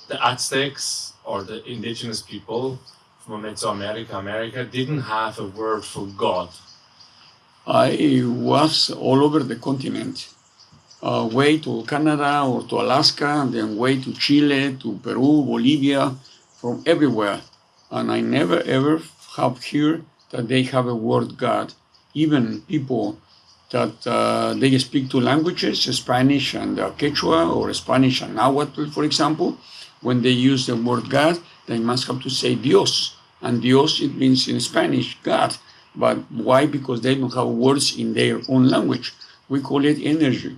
the Aztecs or the indigenous people from Mesoamerica didn't have a word for God.
I was all over the continent. Way to Canada or to Alaska, and then way to Chile, to Peru, Bolivia, from everywhere. And I never ever have heard that they have a word God. Even people that they speak two languages, Spanish and Quechua, or Spanish and Nahuatl, for example, when they use the word God, they must have to say Dios. And Dios, it means in Spanish, God. But why? Because they don't have words in their own language. We call it energy.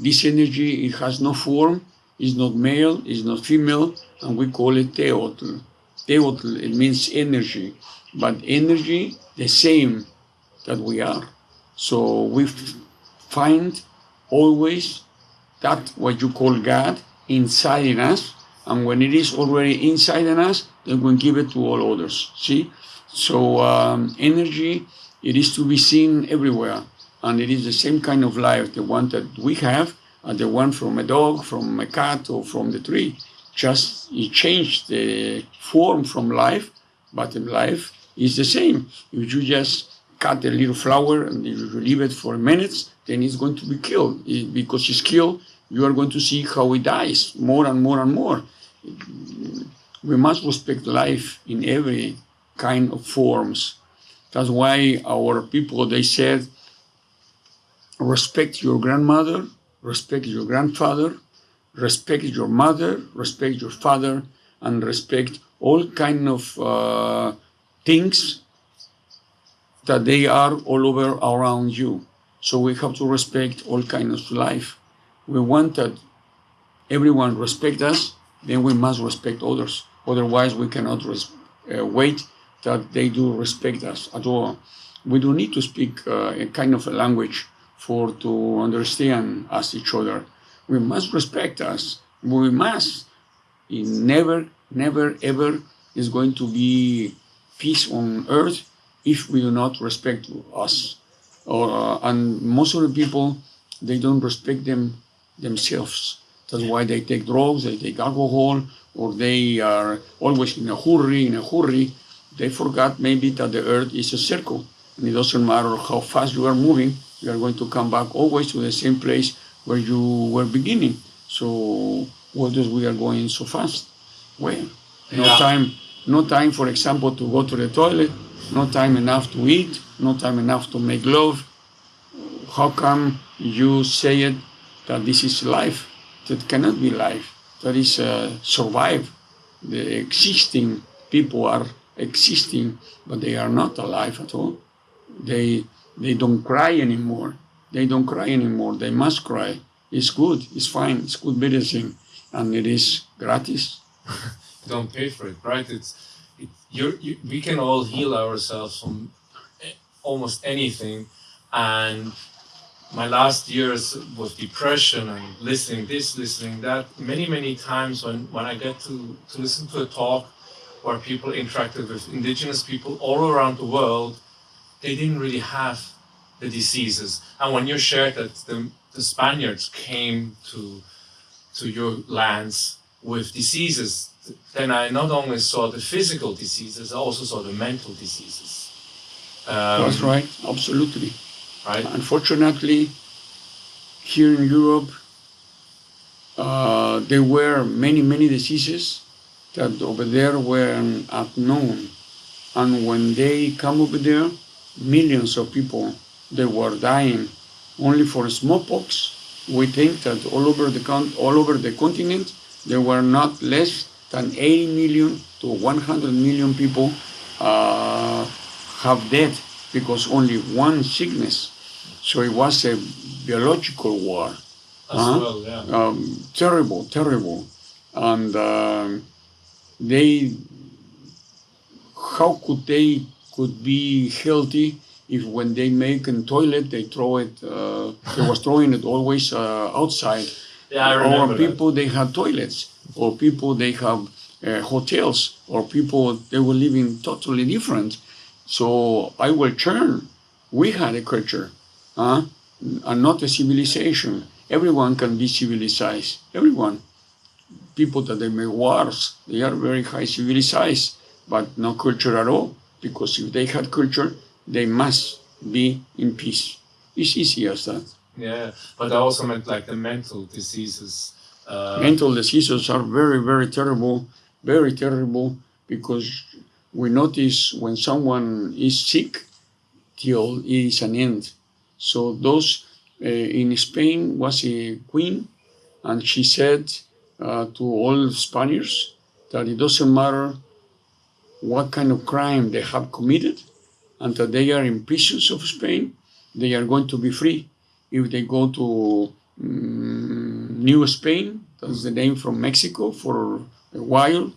This energy, it has no form, it's not male, it's not female, and we call it teotl. Teotl, it means energy, but energy, the same that we are. So we find always that what you call God inside in us, and when it is already inside in us, then we give it to all others. See? So energy, it is to be seen everywhere, and it is the same kind of life, the one that we have, and the one from a dog, from a cat, or from the tree. Just it changed the form from life, but the life is the same. If you just cut a little flower and if you leave it for minutes, then it's going to be killed. Because it's killed, you are going to see how it dies more and more and more. We must respect life in every kind of forms. That's why our people, they said, respect your grandmother, respect your grandfather, respect your mother, respect your father, and respect all kind of things that they are all over around you. So we have to respect all kinds of life. We want that everyone respect us, then we must respect others. Otherwise, we cannot wait that they do respect us at all. We don't need to speak a kind of a language for to understand us each other. We must respect us. We must. It never, never, ever is going to be peace on earth if we do not respect us. And most of the people, they don't respect themselves. That's why they take drugs, they take alcohol, or they are always in a hurry. They forgot maybe that the earth is a circle. And it doesn't matter how fast you are moving, you are going to come back always to the same place where you were beginning. So why does we are going so fast? Well, no time, for example, to go to the toilet, no time enough to eat, no time enough to make love. How come you say it that this is life? That cannot be life. That is survive. The existing people are existing, but they are not alive at all. They don't cry anymore. They don't cry anymore. They must cry. It's good. It's fine. It's good medicine, and it is gratis.
Don't pay for it, right? We can all heal ourselves from almost anything, and my last years with depression and listening this, listening that, many times when I get to listen to a talk where people interacted with indigenous people all around the world, they didn't really have the diseases. And when you shared that the Spaniards came to your lands with diseases, then I not only saw the physical diseases, I also saw the mental diseases.
That's right, absolutely.
Right.
Unfortunately, here in Europe, there were many diseases that over there were unknown. And when they come over there, millions of people, they were dying. Only for smallpox, we think that all over the continent, there were not less than 80 million to 100 million people have died because only one sickness. So it was a biological war.
As well, yeah.
Terrible. And how could they be healthy if when they make a toilet, they throw it, they was throwing it always outside.
Yeah, I remember
Or people, they had toilets, or people, they have hotels, or people, they were living totally different. So I will turn. We had a culture, and not a civilization. Everyone can be civilized. Everyone. People that they make wars, they are very high civilized, but no culture at all. Because if they had culture, they must be in peace. It's easy as that.
Yeah, but I also meant like the mental diseases.
Mental diseases are very terrible, because we notice when someone is sick, till it is an end. So those in Spain was a queen, and she said to all Spaniards that it doesn't matter what kind of crime they have committed, and that they are in prisons of Spain, they are going to be free. If they go to New Spain, that's the name from Mexico, for a while,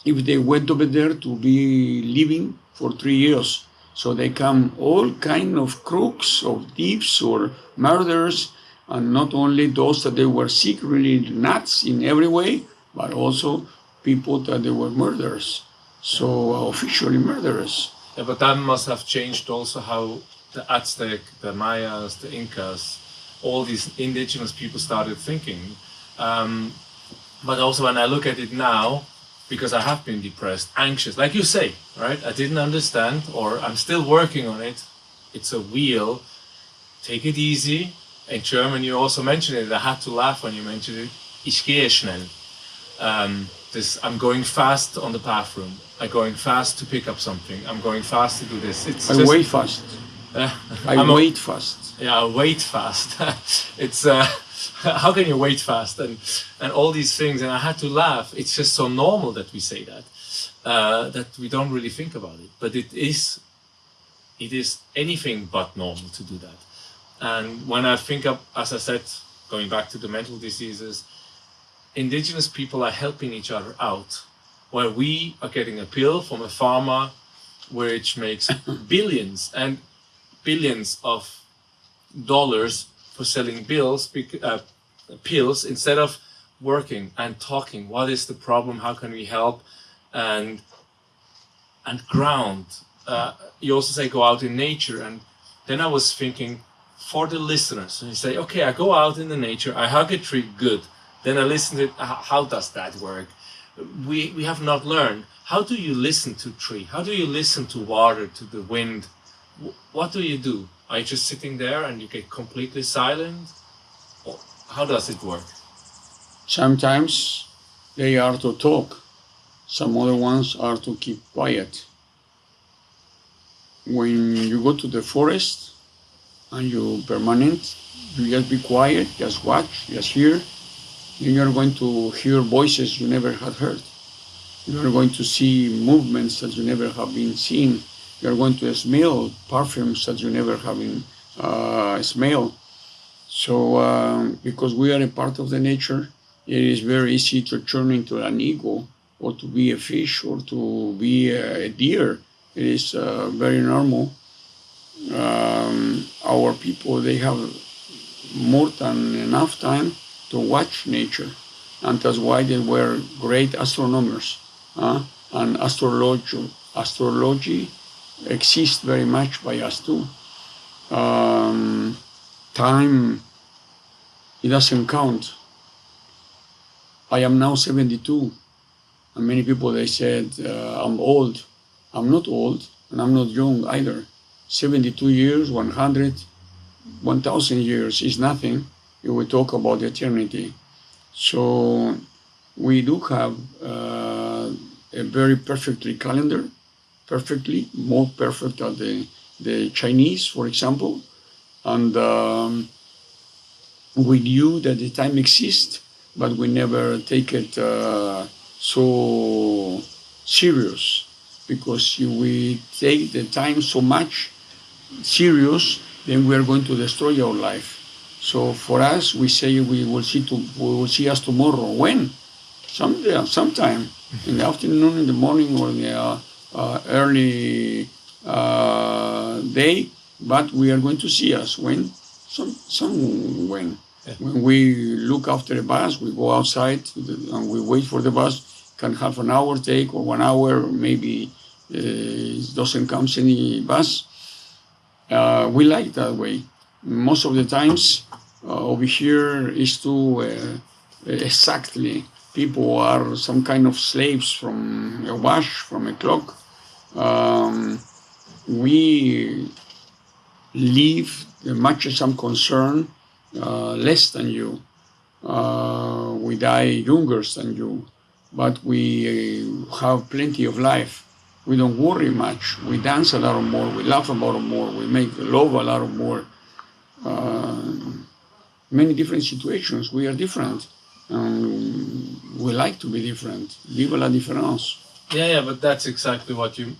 if they went over there to be living for 3 years. So they come all kind of crooks or thieves or murderers, and not only those that they were sick, really nuts in every way, but also people that they were murderers. So officially murderers.
Yeah, but that must have changed also how the Aztec, the Mayas, the Incas, all these indigenous people started thinking. But also when I look at it now, because I have been depressed, anxious, like you say, right? I didn't understand, or I'm still working on it. It's a wheel. Take it easy. in German, you also mentioned it. I had to laugh when you mentioned it. Ich gehe schnell. This, I'm going fast on the bathroom. I'm going fast to pick up something. I'm going fast to do this. It's
I
just,
wait fast. I wait fast.
Yeah, I wait fast. It's how can you wait fast and all these things? And I had to laugh. It's just so normal that we say that that we don't really think about it. But it is anything but normal to do that. And when I think of, as I said, going back to the mental diseases, indigenous people are helping each other out, where we are getting a pill from a pharma which makes billions and billions of dollars for selling pills instead of working and talking. What is the problem? How can we help? And ground. You also say go out in nature, and then I was thinking for the listeners. And you say, okay, I go out in the nature, I hug a tree, good. Then I listen to it. How does that work? We have not learned. How do you listen to tree? How do you listen to water, to the wind? What do you do? Are you just sitting there and you get completely silent? Or how does it work?
Sometimes they are to talk. Some other ones are to keep quiet. When you go to the forest and you permanent, you just be quiet, just watch, just hear. Then you're going to hear voices you never had heard. You're going to see movements that you never have been seen. You're going to smell perfumes that you never have been smelled. So because we are a part of the nature, it is very easy to turn into an ego or to be a fish or to be a deer. It is very normal. Our people, they have more than enough time to watch nature, and that's why they were great astronomers. And astrology exists very much by us too. Time, it doesn't count. I am now 72, and many people, they said I'm old. I'm not old, and I'm not young either. 72 years, 100, 1,000 years is nothing if we talk about eternity. So we do have a very perfectly calendar, perfectly, more perfect than the Chinese, for example. And we knew that the time exists, but we never take it so serious. Because if we take the time so much serious, then we are going to destroy our life. So for us, we say we will see us tomorrow. When? Sometime in the afternoon, in the morning, or in the early day. But we are going to see us when, when. Yeah. When we look after a bus, we go outside and we wait for the bus. Can half an hour take or 1 hour, maybe doesn't come any bus. We like that way. Most of the times over here is too exactly. People are some kind of slaves from a watch, from a clock. We live, much as I'm concerned, less than you. We die younger than you. But we have plenty of life. We don't worry much. We dance a lot more. We laugh a lot more. We make love a lot more. Many different situations. We are different. We like to be different. Vive la différence.
Yeah, but that's exactly what you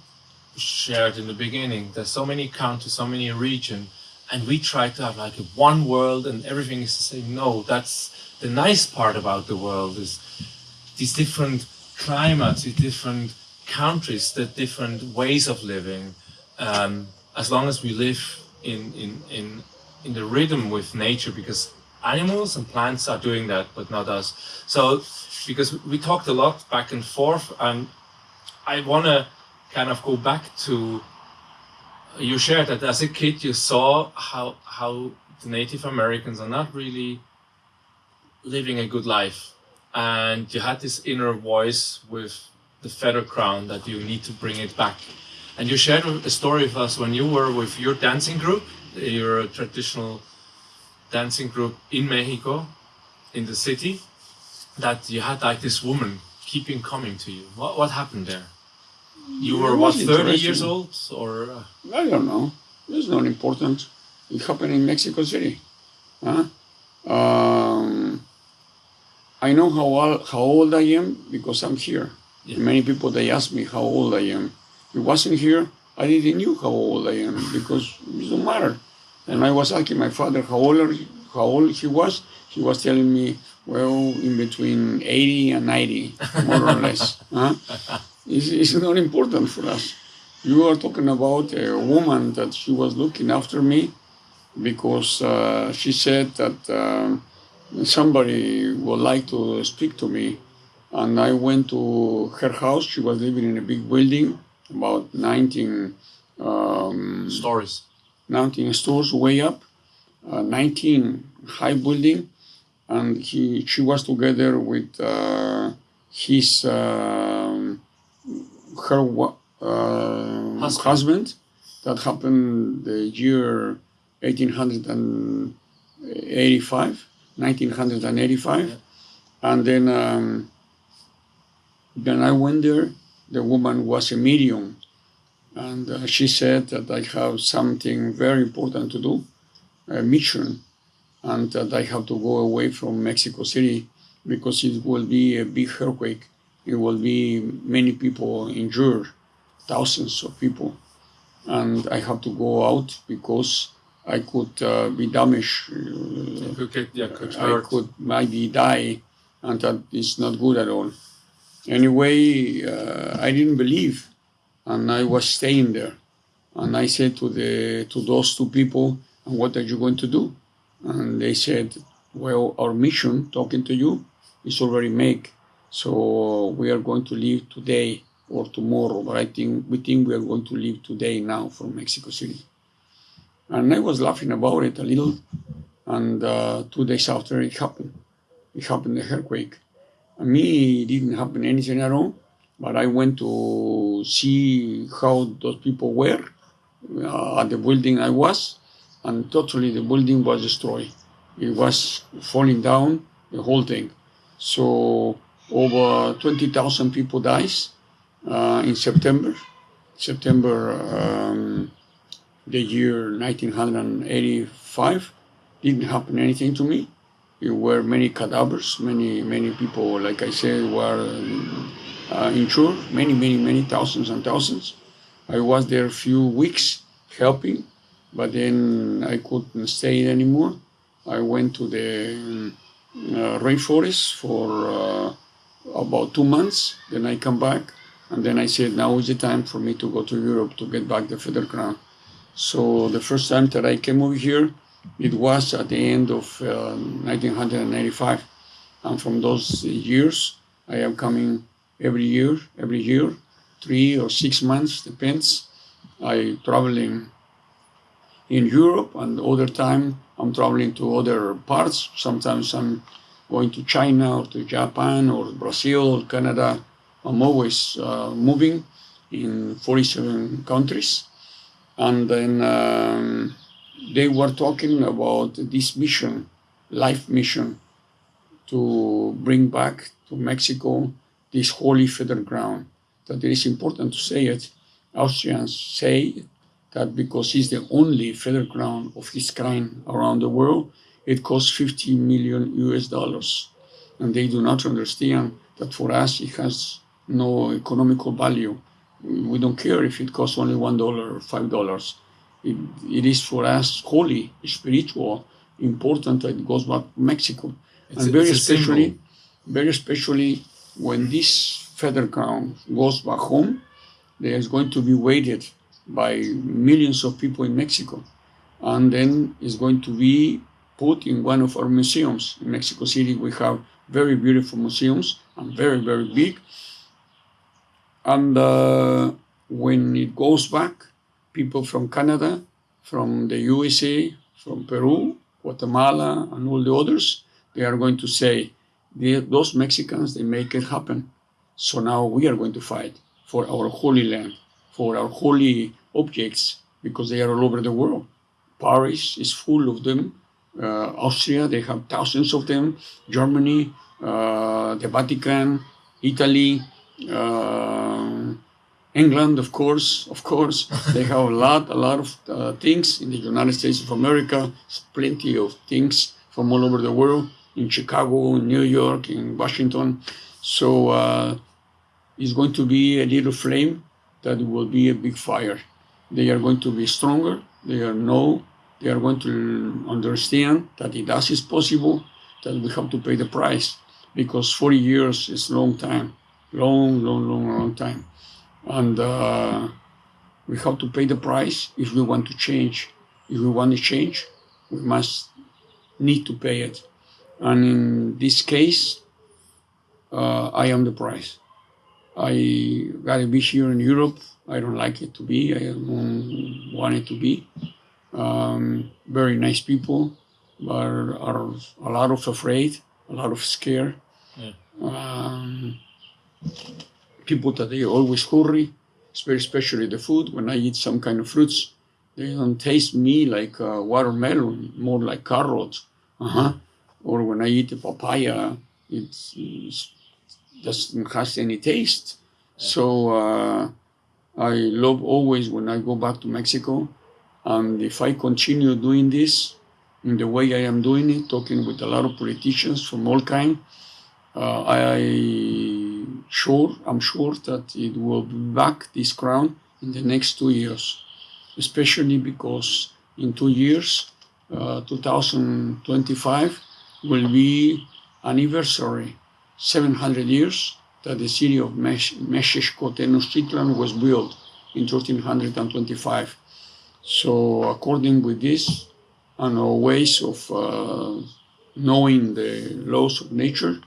shared in the beginning. There's so many countries, so many regions, and we try to have like a one world and everything is the same. No, that's the nice part about the world is these different climates, these different countries, the different ways of living. As long as we live in the rhythm with nature, because animals and plants are doing that, but not us. So, because we talked a lot back and forth, and I want to kind of go back to, you shared that as a kid you saw how the Native Americans are not really living a good life. And you had this inner voice with the feather crown that you need to bring it back. And you shared a story with us when you were with your dancing group, your traditional dancing group in Mexico, in the city, that you had like this woman keeping coming to you. What happened there? You were, what, 30 years old? Or
I don't know. It's not important. It happened in Mexico City. Huh? I know how old I am because I'm here. Yeah. Many people, they ask me how old I am. If I wasn't here, I didn't know how old I am because it doesn't matter. And I was asking my father how old he was. He was telling me, well, in between 80 and 90, more or less. Huh? It's not important for us. You are talking about a woman that she was looking after me because she said that somebody would like to speak to me. And I went to her house. She was living in a big building, about 19
stories.
19 stores way up, 19 high building. And she was together with his her husband. That happened the year 1985. Yeah. And then I went there. The woman was a medium, and she said that I have something very important to do, a mission, and that I have to go away from Mexico City because it will be a big earthquake. It will be many people injured, thousands of people, and I have to go out because I could be damaged. I could maybe die, and that is not good at all. Anyway, I didn't believe, and I was staying there. And I said to those two people, "And what are you going to do?" And they said, "Well, our mission, talking to you, is already made. So we are going to leave today or tomorrow. But we think we are going to leave today now from Mexico City." And I was laughing about it a little. And 2 days after it happened, the earthquake. And me, it didn't happen anything at all. But I went to see how those people were at the building I was. And totally the building was destroyed. It was falling down, the whole thing. So over 20,000 people died in September. The year 1985. Didn't happen anything to me. There were many cadavers, many people, like I said, were injured, many thousands and thousands. I was there a few weeks helping, but then I couldn't stay anymore. I went to the rainforest for about 2 months. Then I come back, and then I said, now is the time for me to go to Europe to get back the Feather Crown. So the first time that I came over here, it was at the end of 1995. And from those years, I am coming every year, 3 or 6 months, depends. I traveling in Europe, and other time I'm traveling to other parts. Sometimes I'm going to China or to Japan or Brazil, Canada. I'm always moving in 47 countries. And then they were talking about this mission, life mission, to bring back to Mexico this holy feather crown. That it is important to say it. Austrians say that because it's the only feather crown of its kind around the world, it costs $50 million. And they do not understand that for us it has no economical value. We don't care if it costs only $1 or $5. It is for us holy, spiritual, important that it goes back to Mexico. And very especially when this feather crown goes back home, there is going to be weighted by millions of people in Mexico. And then it's going to be put in one of our museums. In Mexico City, we have very beautiful museums and very, very big. And when it goes back, people from Canada, from the USA, from Peru, Guatemala, and all the others, they are going to say, those Mexicans, they make it happen. So now we are going to fight for our holy land, for our holy objects, because they are all over the world. Paris is full of them, Austria, they have thousands of them. Germany, the Vatican, Italy, England, of course. They have a lot of things. In the United States of America, plenty of things from all over the world. In Chicago, in New York, in Washington. So it's going to be a little flame that will be a big fire. They are going to be stronger. They are going to understand that it is possible, that we have to pay the price, because 40 years is a long time, long time. And we have to pay the price if we want to change. If we want to change, we must need to pay it. And in this case, I am the price. I gotta be here in Europe. I don't like it to be. I don't want it to be. Very nice people, but are a lot of afraid, a lot of scare. People that they always hurry, very especially the food. When I eat some kind of fruits, they don't taste me like watermelon, more like carrots. Or when I eat a papaya, it doesn't have any taste. So I love always when I go back to Mexico, and if I continue doing this in the way I am doing it, talking with a lot of politicians from all kinds, I'm sure that it will be back, this crown, in the next 2 years, especially because in 2 years, 2025 will be anniversary, 700 years that the city of Xokonoschtletl was built in 1325. So according with this and our ways of knowing the laws of nature,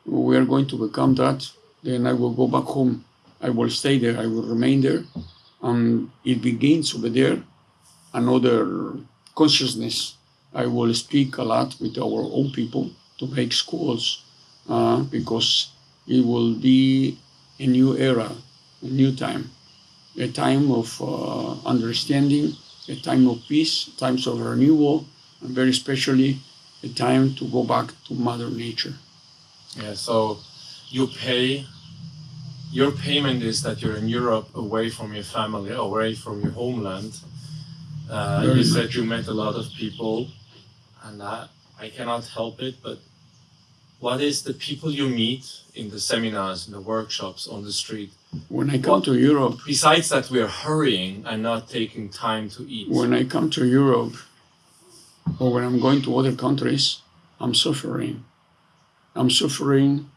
we are going to become that. Then I will go back home. I will stay there. I will remain there. And it begins over there another consciousness. I will speak a lot with our own people to make schools because it will be a new era, a new time, a time of understanding, a time of peace, times of renewal, and very especially a time to go back to Mother Nature.
Yeah, so your payment is that you're in Europe, away from your family, away from your homeland. You said you met a lot of people, and I cannot help it, but what is the people you meet in the seminars, in the workshops, on the street?
When I come to Europe...
Besides that we are hurrying and not taking time to eat.
When I come to Europe, or when I'm going to other countries, I'm suffering. I'm suffering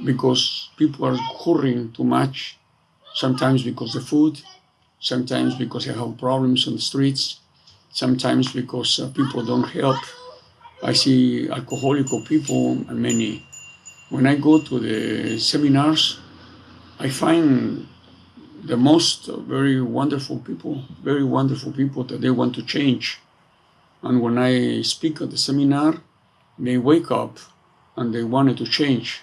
because people are hurrying too much, sometimes because of food, sometimes because they have problems on the streets, sometimes because people don't help. I see alcoholic people and many. When I go to the seminars, I find the most very wonderful people that they want to change. And when I speak at the seminar, they wake up and they wanted to change.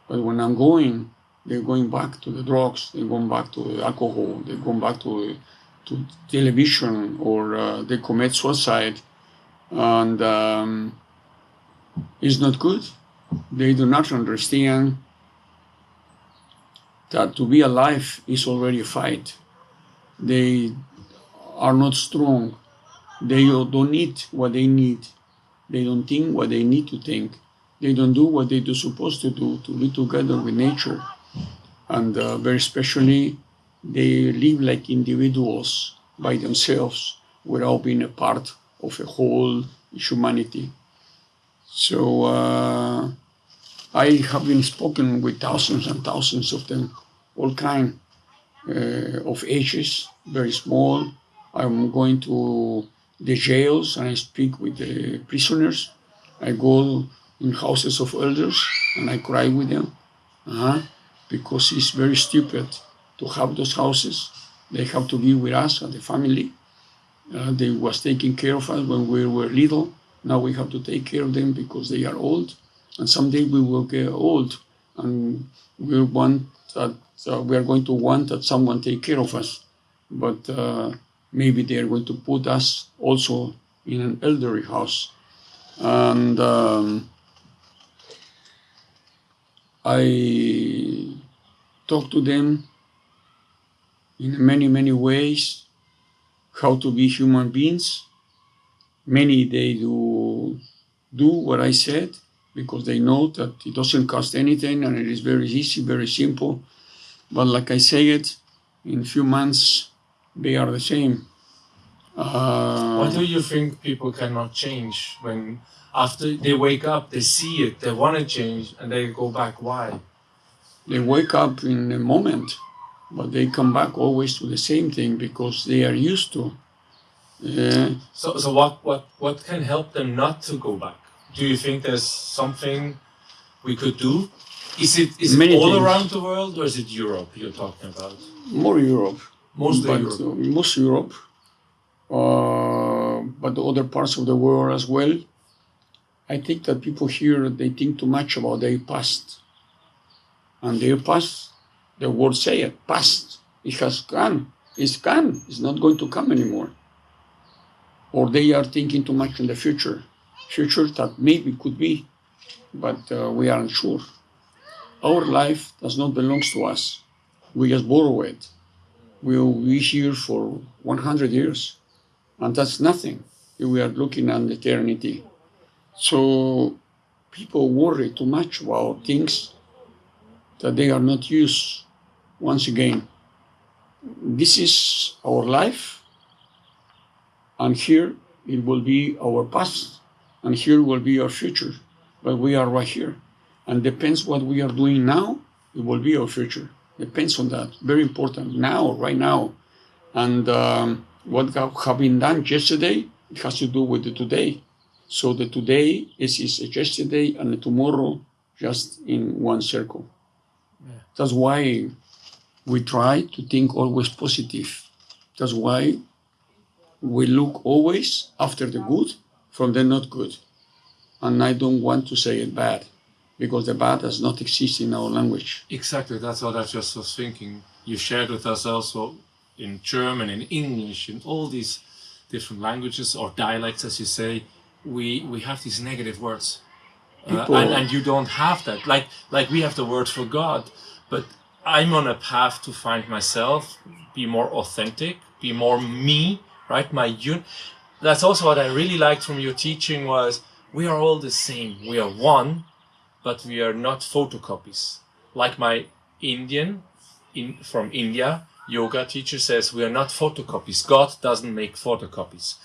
But when I'm going, they're going back to the drugs, they're going back to the alcohol, they're going back to television, or they commit suicide. And it's not good. They do not understand that to be alive is already a fight. They are not strong. They don't eat what they need. They don't think what they need to think. They don't do what they're supposed to do to be together with nature. And very especially, they live like individuals by themselves without being a part of a whole humanity. So I have been spoken with thousands and thousands of them, all kind of ages, very small. I'm going to the jails and I speak with the prisoners. I go in houses of elders and I cry with them because it's very stupid to have those houses. They have to be with us as a family. They was taking care of us when we were little. Now we have to take care of them because they are old. And someday we will get old and we want that we are going to want that someone take care of us. But maybe they are going to put us also in an elderly house. And I talk to them in many, many ways, how to be human beings. Many, they do what I said, because they know that it doesn't cost anything and it is very easy, very simple. But like I say it, in a few months, they are the same.
Why do you think people cannot change when after they wake up, they see it, they want to change, and they go back? Why?
They wake up in a moment, but they come back always to the same thing because they are used to.
So what can help them not to go back? Do you think there's something we could do? Is it all
things
around the world, or is it Europe you're talking about?
More Europe.
Mostly Europe.
Most Europe. But the other parts of the world as well. I think that people here, they think too much about their past. And their past, the word say it, past, it has gone. It's gone. It's not going to come anymore. Or they are thinking too much in the future. Future that maybe could be, but we aren't sure. Our life does not belong to us. We just borrow it. We'll be here for 100 years, and that's nothing if we are looking at eternity. So people worry too much about things that they are not used. Once again, this is our life, and here it will be our past, and here will be our future. But we are right here, and depends what we are doing now, it will be our future. Depends on that. Very important now, right now. And what have been done yesterday, it has to do with the today. So the today is yesterday, and the tomorrow just in one circle. Yeah. That's why we try to think always positive. That's why we look always after the good from the not good. And I don't want to say it bad, because the bad does not exist in our language.
Exactly, that's what I just was thinking. You shared with us also in German, in English, in all these different languages or dialects, as you say, we have these negative words. And you don't have that. Like we have the word for God, but I'm on a path to find myself, be more authentic, be more me, right? That's also what I really liked from your teaching was, we are all the same. We are one, but we are not photocopies. Like my from India, yoga teacher says, we are not photocopies. God doesn't make photocopies.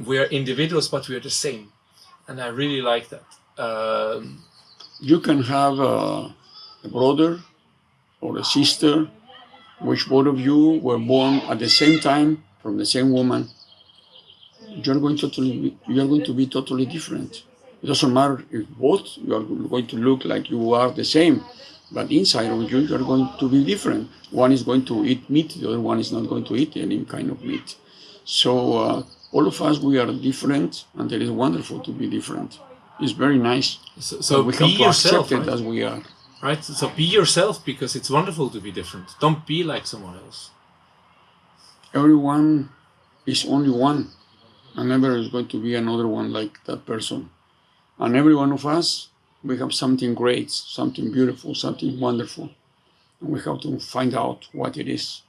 We are individuals, but we are the same. And I really like that.
You can have a brother or a sister, which both of you were born at the same time from the same woman. You're going to be totally different. It doesn't matter if both you are going to look like you are the same, but inside of you are going to be different. One is going to eat meat, the other one is not going to eat any kind of meat. So all of us, we are different, and it is wonderful to be different. It's very nice.
So
we
be
have to
yourself,
accept it
right?
as we are.
Right. So be yourself, because it's wonderful to be different. Don't be like someone else.
Everyone is only one, and never is going to be another one like that person. And every one of us, we have something great, something beautiful, something wonderful. And we have to find out what it is.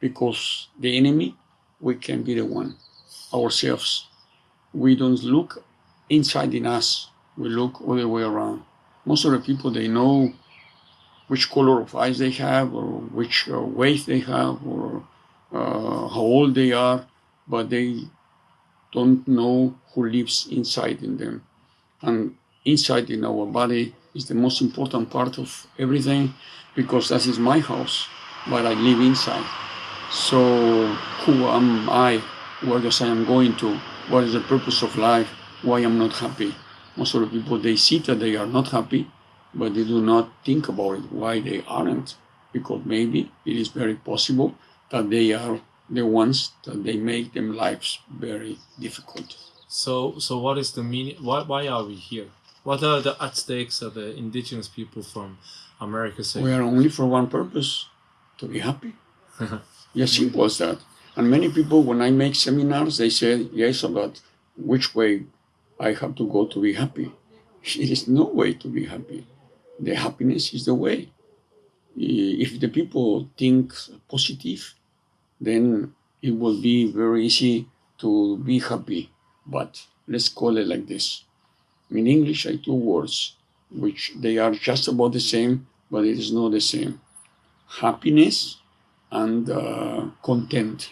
Because the enemy, we can be the one, ourselves. We don't look inside in us, we look all the way around. Most of the people, they know which color of eyes they have, or which weight they have, or how old they are, but they don't know who lives inside in them. And inside in our body is the most important part of everything, because that is my house, but I live inside. So who am I? Where does I am going to? What is the purpose of life? Why I'm not happy? Most of the people, they see that they are not happy, but they do not think about it, why they aren't. Because maybe it is very possible that they are the ones that they make them lives very difficult.
So what is the meaning? Why are we here? What are the Aztecs or the indigenous people from America saying?
We are only for one purpose, to be happy. Yes, simple as that. And many people, when I make seminars, they say, yes, but which way I have to go to be happy. There is no way to be happy. The happiness is the way. If the people think positive, then it will be very easy to be happy. But let's call it like this. In English, I have two words, which they are just about the same, but it is not the same. Happiness and content.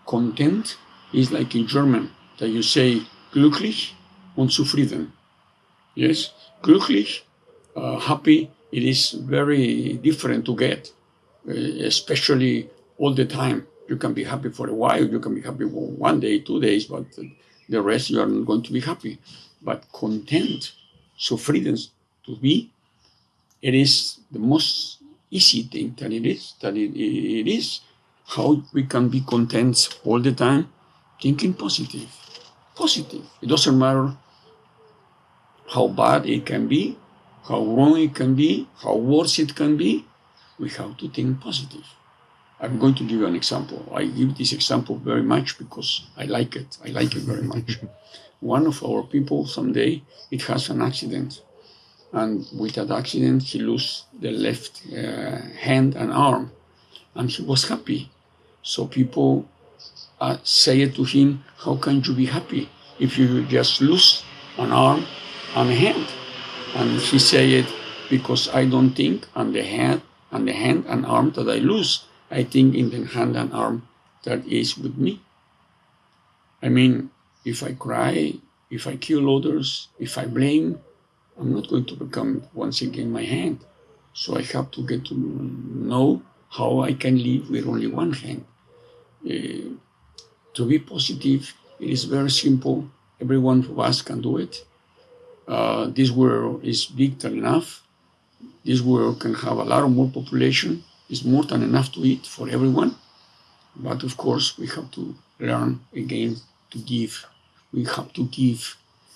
Content is like in German, that you say glücklich und zufrieden. Yes, glücklich, happy, it is very different to get, especially all the time. You can be happy for a while, you can be happy for 1 day, 2 days, but the rest you are not going to be happy. But content, zufrieden to be, it is the most easy thing that it is, it is. How we can be content all the time, thinking positive. Positive. It doesn't matter how bad it can be, how wrong it can be, how worse it can be. We have to think positive. I'm going to give you an example. I give this example very much because I like it. I like it very much. One of our people someday, it has an accident. And with that accident, he lost the left hand and arm. And he was happy. So people say it to him, how can you be happy if you just lose an arm and a hand? And he said, because I don't think on the hand and arm that I lose. I think in the hand and arm that is with me. I mean, if I cry, if I kill others, if I blame, I'm not going to become once again my hand. So I have to get to know how I can live with only one hand. To be positive, it is very simple. Every one of us can do it. This world is big enough. This world can have a lot of more population. It's more than enough to eat for everyone. But of course, we have to learn again to give. We have to give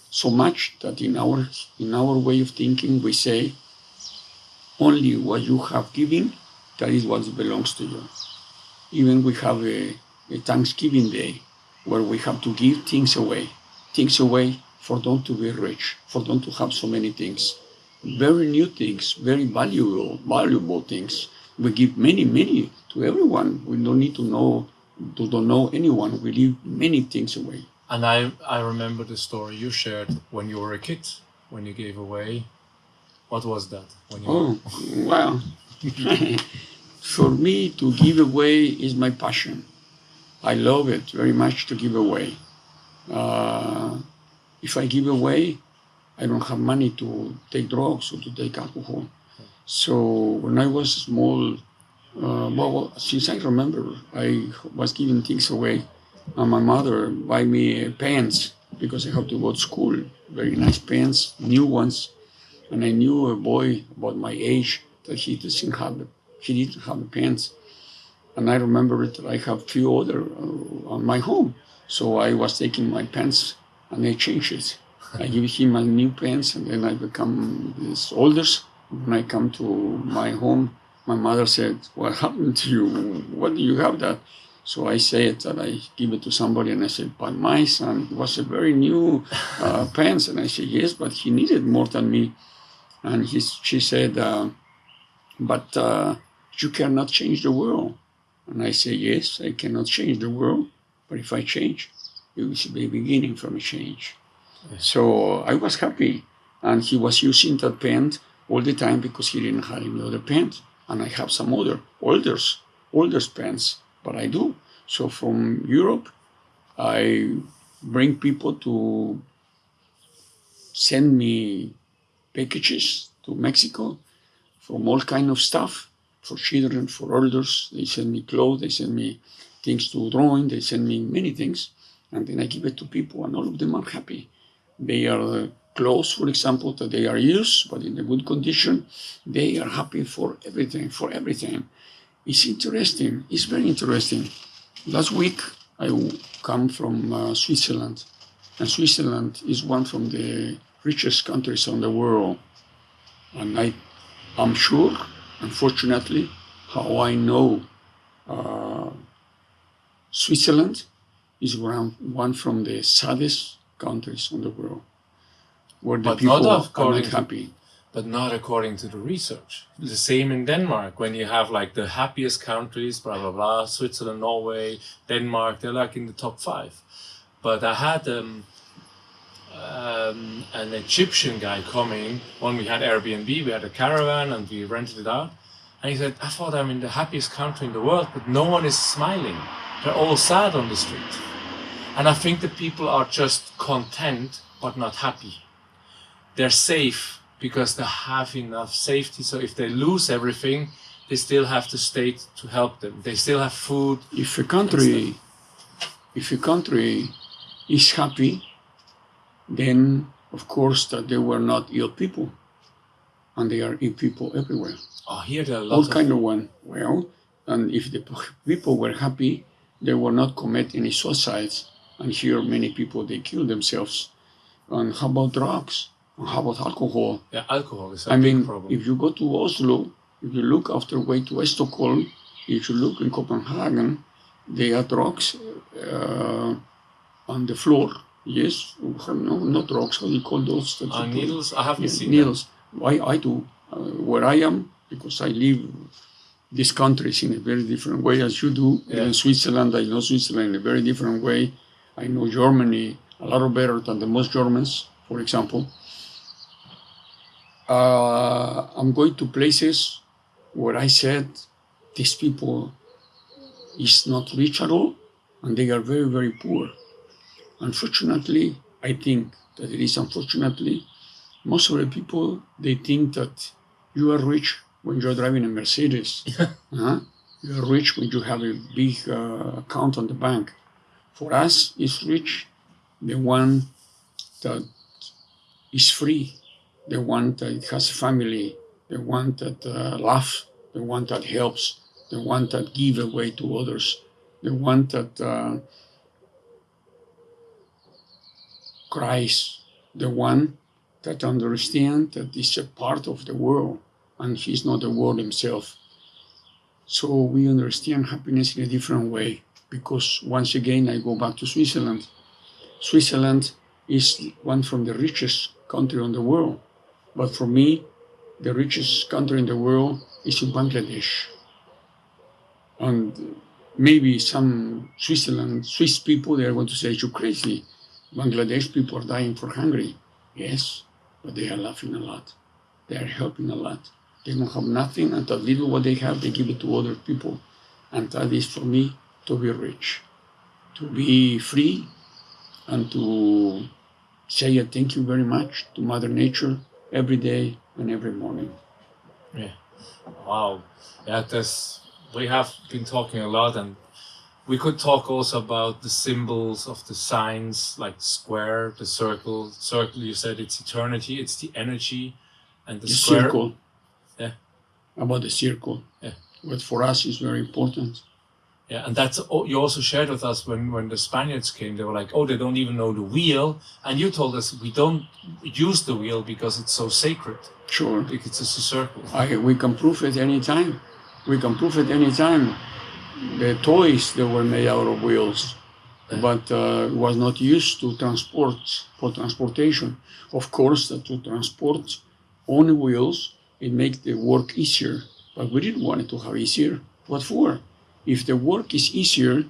so much that in our way of thinking, we say, only what you have given, that is what belongs to you. Even we have a Thanksgiving Day where we have to give things away for them to be rich, for them to have so many things. Very new things, very valuable things. We give many to everyone. We don't need to don't know anyone. We give many things away.
And I remember the story you shared when you were a kid, when you gave away. What was that?
Well, for me to give away is my passion. I love it very much to give away. If I give away, I don't have money to take drugs or to take alcohol. So when I was small, since I remember, I was giving things away. And my mother buy me pants because I have to go to school. Very nice pants, new ones. And I knew a boy about my age that he didn't have the pants. And I remember that I have few other on my home. So I was taking my pants and I changed it. I give him my new pants and then I become this older. When I come to my home, my mother said, what happened to you? What do you have that? So I said that I give it to somebody and I said, but my son, it was a very new pants. And I said, yes, but he needed more than me. And she said, but you cannot change the world. And I said, yes, I cannot change the world, but if I change, it will be a beginning from a change. Yeah. So I was happy. And he was using that pen all the time because he didn't have any other pen. And I have some other older pens, but I do. So from Europe, I bring people to send me packages to Mexico from all kind of stuff, for children, for elders. They send me clothes, they send me things to drawing, they send me many things, and then I give it to people, and all of them are happy. They are clothes, for example, that they are used, but in a good condition. They are happy for everything. It's interesting. It's very interesting. Last week, I come from Switzerland, and Switzerland is one from the richest countries in the world. And I'm sure, unfortunately, how I know Switzerland is one from the saddest countries in the world where the
But
people
not
are
according
not
to-
happy.
But not according to the research. The same in Denmark, when you have like the happiest countries, blah, blah, blah, Switzerland, Norway, Denmark, they're like in the top 5. But I had an Egyptian guy coming when we had Airbnb, we had a caravan and we rented it out. And he said, I thought I'm in the happiest country in the world, but no one is smiling. They're all sad on the street. And I think that people are just content, but not happy. They're safe because they have enough safety. So if they lose everything, they still have the state to help them. They still have food.
If a country is happy, then of course that they were not ill people, and they are ill people everywhere.
Oh, here there are
All
lots
kind of one. Well, and if the people were happy, they will not commit any suicides. And here many people, they kill themselves. And how about drugs? And how about alcohol?
Yeah, alcohol is a big problem.
If you go to Oslo, if you look after way to Stockholm, if you look in Copenhagen, there are drugs on the floor. Yes, no, not drugs. How do you call those?
Needles? I haven't seen
needles. I do. Where I am, because I live these countries in a very different way as you do.
Yeah.
In Switzerland, I know Switzerland in a very different way. I know Germany a lot better than the most Germans, for example. I'm going to places where I said these people is not rich at all, and they are very, very poor. Unfortunately, I think that it is unfortunately, most of the people, they think that you are rich when you're driving a Mercedes. You are rich when you have a big account on the bank. For us, it's rich the one that is free, the one that has a family, the one that laughs, the one that helps, the one that gives away to others, the one that cries, the one that understands that is a part of the world and he's not the world himself. So we understand happiness in a different way, because once again I go back to Switzerland. Switzerland is one from the richest country in the world, but for me, the richest country in the world is in Bangladesh. And maybe some Swiss people, they are going to say, you're crazy. Bangladesh people are dying for hungry. Yes, but they are laughing a lot. They are helping a lot. They don't have nothing, and that little what they have, they give it to other people. And that is for me to be rich, to be free, and to say a thank you very much to Mother Nature every day and every morning.
Yeah. Wow. Yeah, we have been talking a lot, and we could talk also about the symbols of the signs, like square, the circle. Circle, you said it's eternity, it's the energy, and the square.
Circle.
Yeah.
About the circle.
Yeah.
What for us is very important.
Yeah, and that's you also shared with us when the Spaniards came. They were like, oh, they don't even know the wheel, and you told us we don't use the wheel because it's so sacred.
Sure.
Because it's just a circle.
We can prove it anytime. We can prove it anytime. The toys, they were made out of wheels, but was not used to for transportation. Of course, to transport on wheels, it makes the work easier, but we didn't want it to have easier. What for? If the work is easier,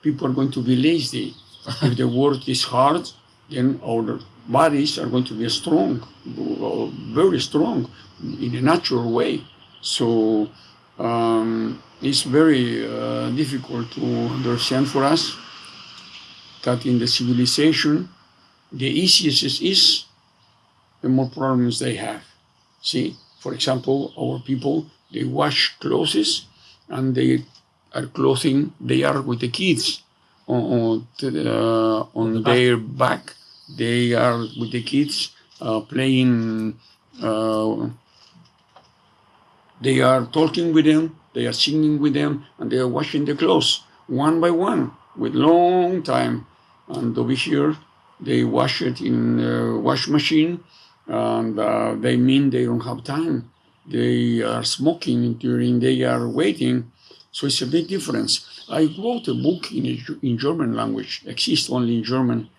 people are going to be lazy. If the work is hard, then our bodies are going to be strong, very strong, in a natural way. So it's very difficult to understand for us that in the civilization, the easiest it is, the more problems they have. See, for example, our people, they wash clothes and they are clothing, they are with the kids on their back. They are with the kids playing, they are talking with them, they are singing with them, and they are washing the clothes one by one with long time. And over here, they wash it in a wash machine, and they mean they don't have time. They are smoking during they are waiting. So it's a big difference. I wrote a book in German language, exists only in German,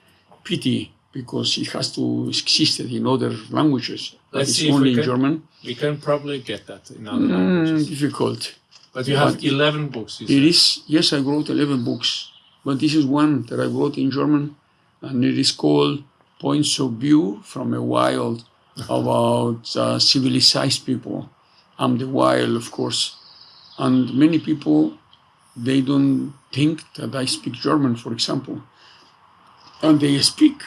Pity, because it has to exist in other languages.
Let's
it's
see if
only
we
in
can,
German.
We can probably get that in other languages.
Difficult.
But you have 11 books, you said.
It is, yes, I wrote 11 books, but this is one that I wrote in German, and it is called Points of View from a Wild about civilized people. I'm the wild, of course. And many people, they don't think that I speak German, for example. And they speak,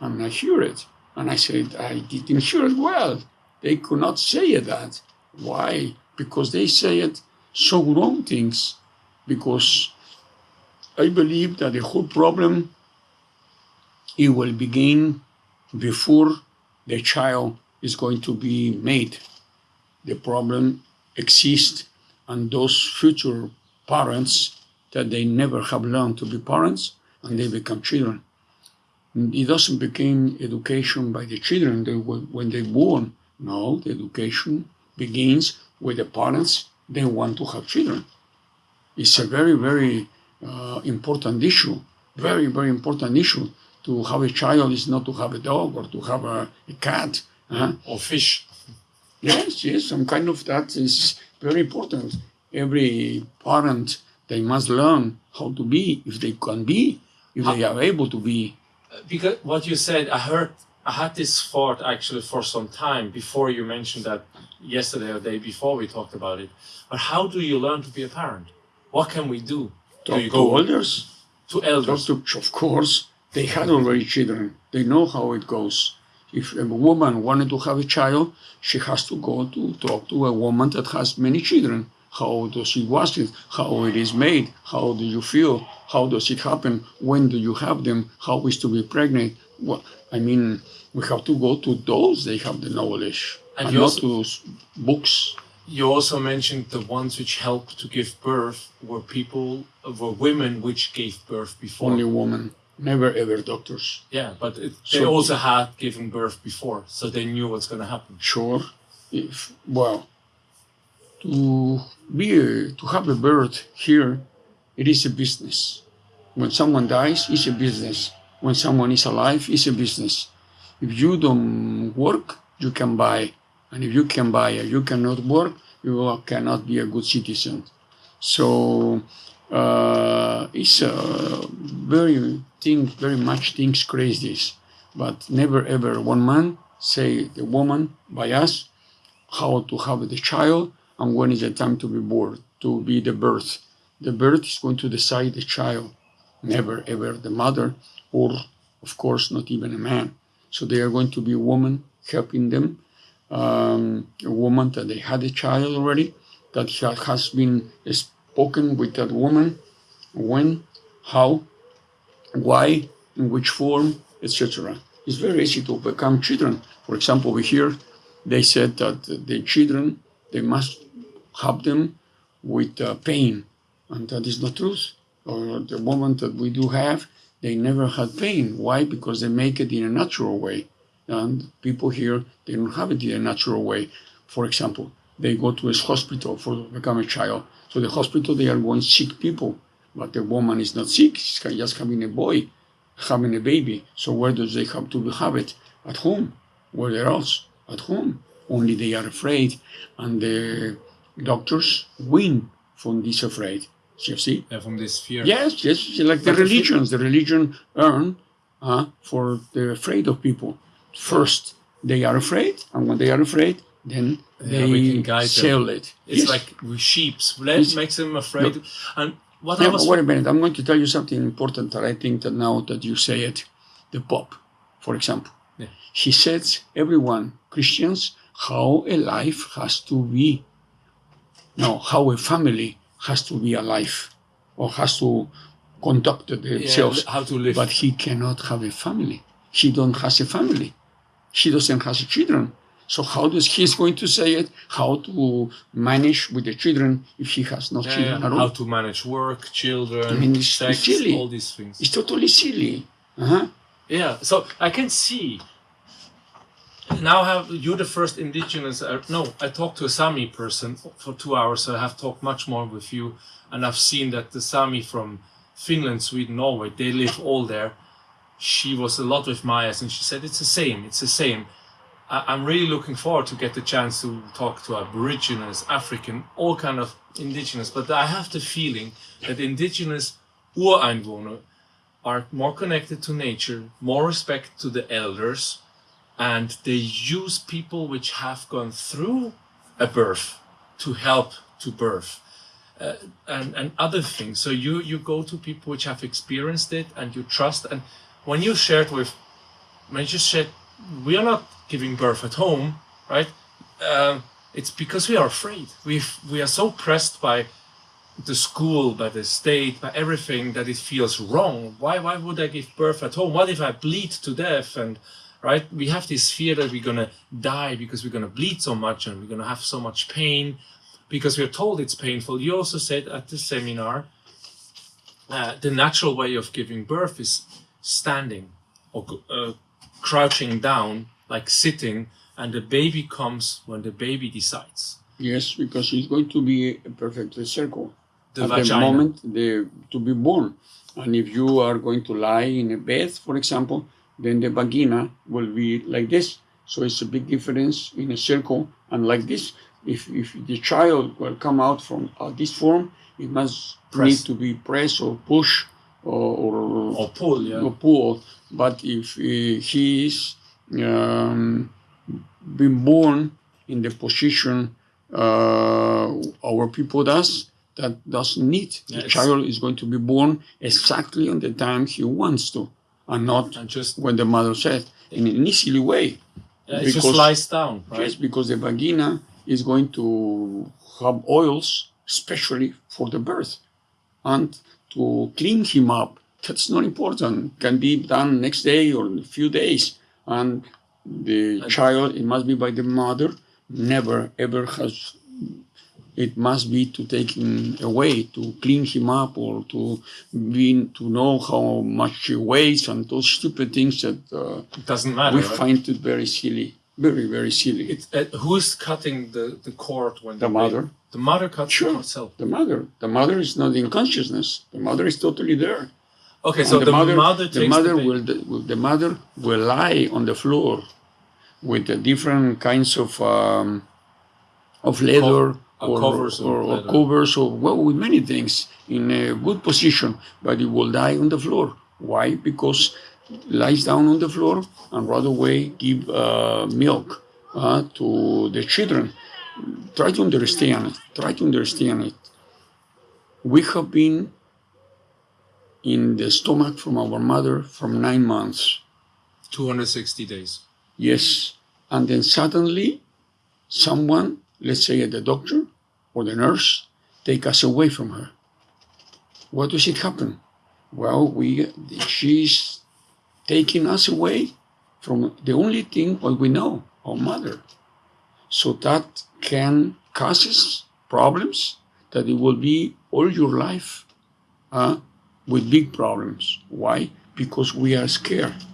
and I hear it. And I said, I didn't hear it well. They could not say that. Why? Because they say it so wrong things. Because I believe that the whole problem, it will begin before the child is going to be made. The problem exists, and those future parents that they never have learned to be parents, and they become children. It doesn't begin education by the children when they're born. No, the education begins with the parents. They want to have children. It's a very, very important issue. Very, very important issue. To have a child is not to have a dog or to have a cat.
Or fish.
Yes, some kind of that is very important. Every parent, they must learn how to be, if they can be, if they are able to be.
Because what you said, I had this thought actually for some time before you mentioned that yesterday or the day before we talked about it. But how do you learn to be a parent? What can we do?
Talk to elders.
To elders?
Of course, they had already children. They know how it goes. If a woman wanted to have a child, she has to go to talk to a woman that has many children. How does it wash it? How it is made? How do you feel? How does it happen? When do you have them? How is to be pregnant? Well, I mean, we have to go to those. They have the knowledge, and not to books.
You also mentioned the ones which helped to give birth were women which gave birth before.
Only women. Never ever doctors.
Yeah, but they also had given birth before, so they knew what's going to happen.
Sure. To have a birth here, it is a business. When someone dies, it's a business. When someone is alive, it's a business. If you don't work, you can buy. And if you can buy and you cannot work, you cannot be a good citizen. So it's very much things crazy. But never ever one man say the woman by us how to have the child and when is the time to be born, to be the birth. The birth is going to decide the child, never ever the mother, or of course not even a man. So they are going to be a woman helping them, a woman that they had a child already, that has been spoken with that woman, when, how, why, in which form, etc. It's very easy to become children. For example, over here, they said that the children, they must have them with pain, and that is not truth. Or the woman that we do have, they never had pain. Why? Because they make it in a natural way. And people here, they don't have it in a natural way. For example, they go to a hospital to become a child. So the hospital, they are going sick people. But the woman is not sick, she's just having a boy, having a baby. So where does they have to have it? At home. Where else? At home. Only they are afraid. And the doctors win from this afraid. You see?
From this fear.
Yes, like the religions. The religion earn for the afraid of people. First, they are afraid, and when they are afraid, then they sell it.
It's like with sheep. Let's make them afraid.
No.
And what
wait a minute. I'm going to tell you something important that I think that now that you say it, the Pope, for example, he says everyone, Christians, how a life has to be. No, how a family has to be alive or has to conduct themselves.
How to live.
But he cannot have a family. He don't has a family. He doesn't have children. So how does he is going to say it? How to manage with the children if he has no children at all?
How to manage work, children, sex,
silly.
All these things.
It's totally silly.
Yeah, so I can see. Now you're the first indigenous. I talked to a Sami person for 2 hours, so I have talked much more with you, and I've seen that the Sami from Finland, Sweden, Norway, they live all there. she was a lot with Mayas, and she said it's the same. I'm really looking forward to get the chance to talk to Aborigines, African, all kind of indigenous, but I have the feeling that indigenous Ureinwohner are more connected to nature, more respect to the elders, and they use people which have gone through a birth to help to birth. And other things. So you go to people which have experienced it and you trust. And when you shared, we are not giving birth at home, right? It's because we are afraid. We are so pressed by the school, by the state, by everything, that it feels wrong. Why would I give birth at home? What if I bleed to death? And right, we have this fear that we're gonna die because we're gonna bleed so much and we're gonna have so much pain, because we're told it's painful. You also said at the seminar, the natural way of giving birth is standing or crouching down, like sitting, and the baby comes when the baby decides.
Yes, because it's going to be a perfect circle.
The
at
vagina.
the moment to be born. And if you are going to lie in a bed, for example, then the vagina will be like this. So it's a big difference in a circle and like this. If the child will come out from this form, it must need to be pressed or push or
pull, yeah.
Or pull. But if he is being born in the position our people that doesn't need.
Yeah,
the child is going to be born exactly on the time he wants to, and not
just
when the mother said, in an easy way.
Yeah, it just lies down, right?
Yes, because the vagina is going to have oils, especially for the birth, and to clean him up. That's not important. Can be done next day or in a few days. And the child, it must be by the mother, never ever has. It must be to take him away, to clean him up, or to know how much he weighs, and those stupid things that
it doesn't matter.
We
right?
find it very silly, very, very silly.
Who's cutting the cord when
the mother?
The mother cuts herself.
The mother. The mother is not in consciousness. The mother is totally there.
Okay, so the mother takes
the mother will lie on the floor with the different kinds of leather. Or covers, or with many things in a good position, but it will die on the floor. Why? Because it lies down on the floor and right away give milk to the children. Try to understand it. We have been in the stomach from our mother from 9 months.
260 days.
Yes. And then suddenly someone, let's say the doctor or the nurse, take us away from her. What does it happen? Well, she's taking us away from the only thing what we know, our mother. So that can cause problems that it will be all your life with big problems. Why? Because we are scared.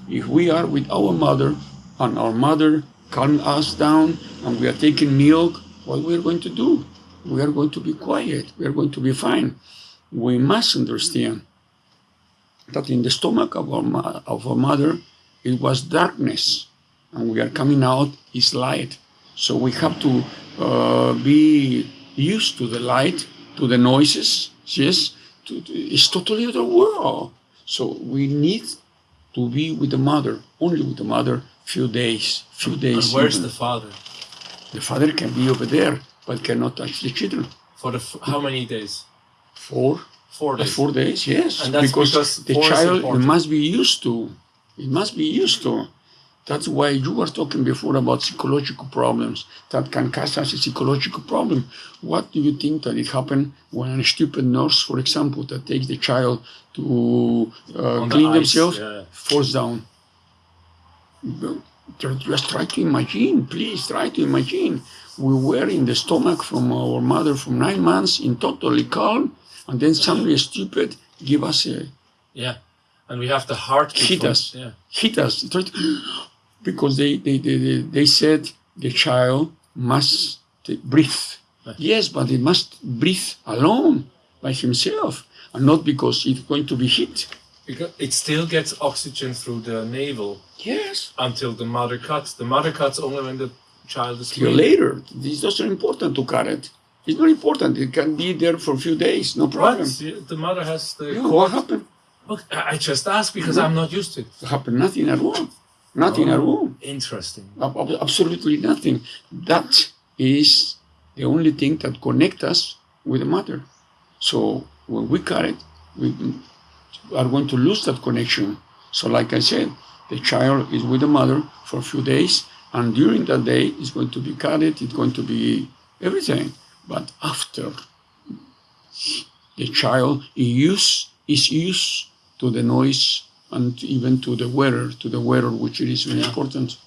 If we are with our mother and our mother calm us down and we are taking milk, what we are going to do? We are going to be quiet. We are going to be fine. We must understand that in the stomach of our mother, it was darkness, and we are coming out is light. So we have to be used to the light, to the noises. Yes, it's totally other world. So we need to be with the mother, only with the mother. Few days.
And where's the father?
The father can be over there, but cannot touch the children.
For how many days?
4
days.
4 days, yes.
And that's because
the child must be used to. It must be used to. That's why you were talking before about psychological problems that can cause us a psychological problem. What do you think that it happened when a stupid nurse, for example, that takes the child to clean themselves, falls down? Just try to imagine, please try to imagine. We were in the stomach from our mother from 9 months in totally calm, and then somebody stupid give us a...
Yeah, and we have the heart...
Hit us. Because they said the child must breathe. Right. Yes, but it must breathe alone by himself, and not because it's going to be hit.
Because it still gets oxygen through the navel
Yes.
until the mother cuts. The mother cuts only when the child is
Till
breathing.
later. It's not so important to cut it. It's not important. It can be there for a few days, no problem.
What? The mother has the
Yeah,
cord.
what happened?
Look, I just asked because I'm not used to it.
It happened nothing at all. Nothing at all.
Interesting.
Absolutely nothing. That is the only thing that connects us with the mother. So when we cut it, we are going to lose that connection. So like I said, the child is with the mother for a few days, and during that day, it's going to be cut, it's going to be everything. But after, the child is used to the noise and even to the weather, which is very important.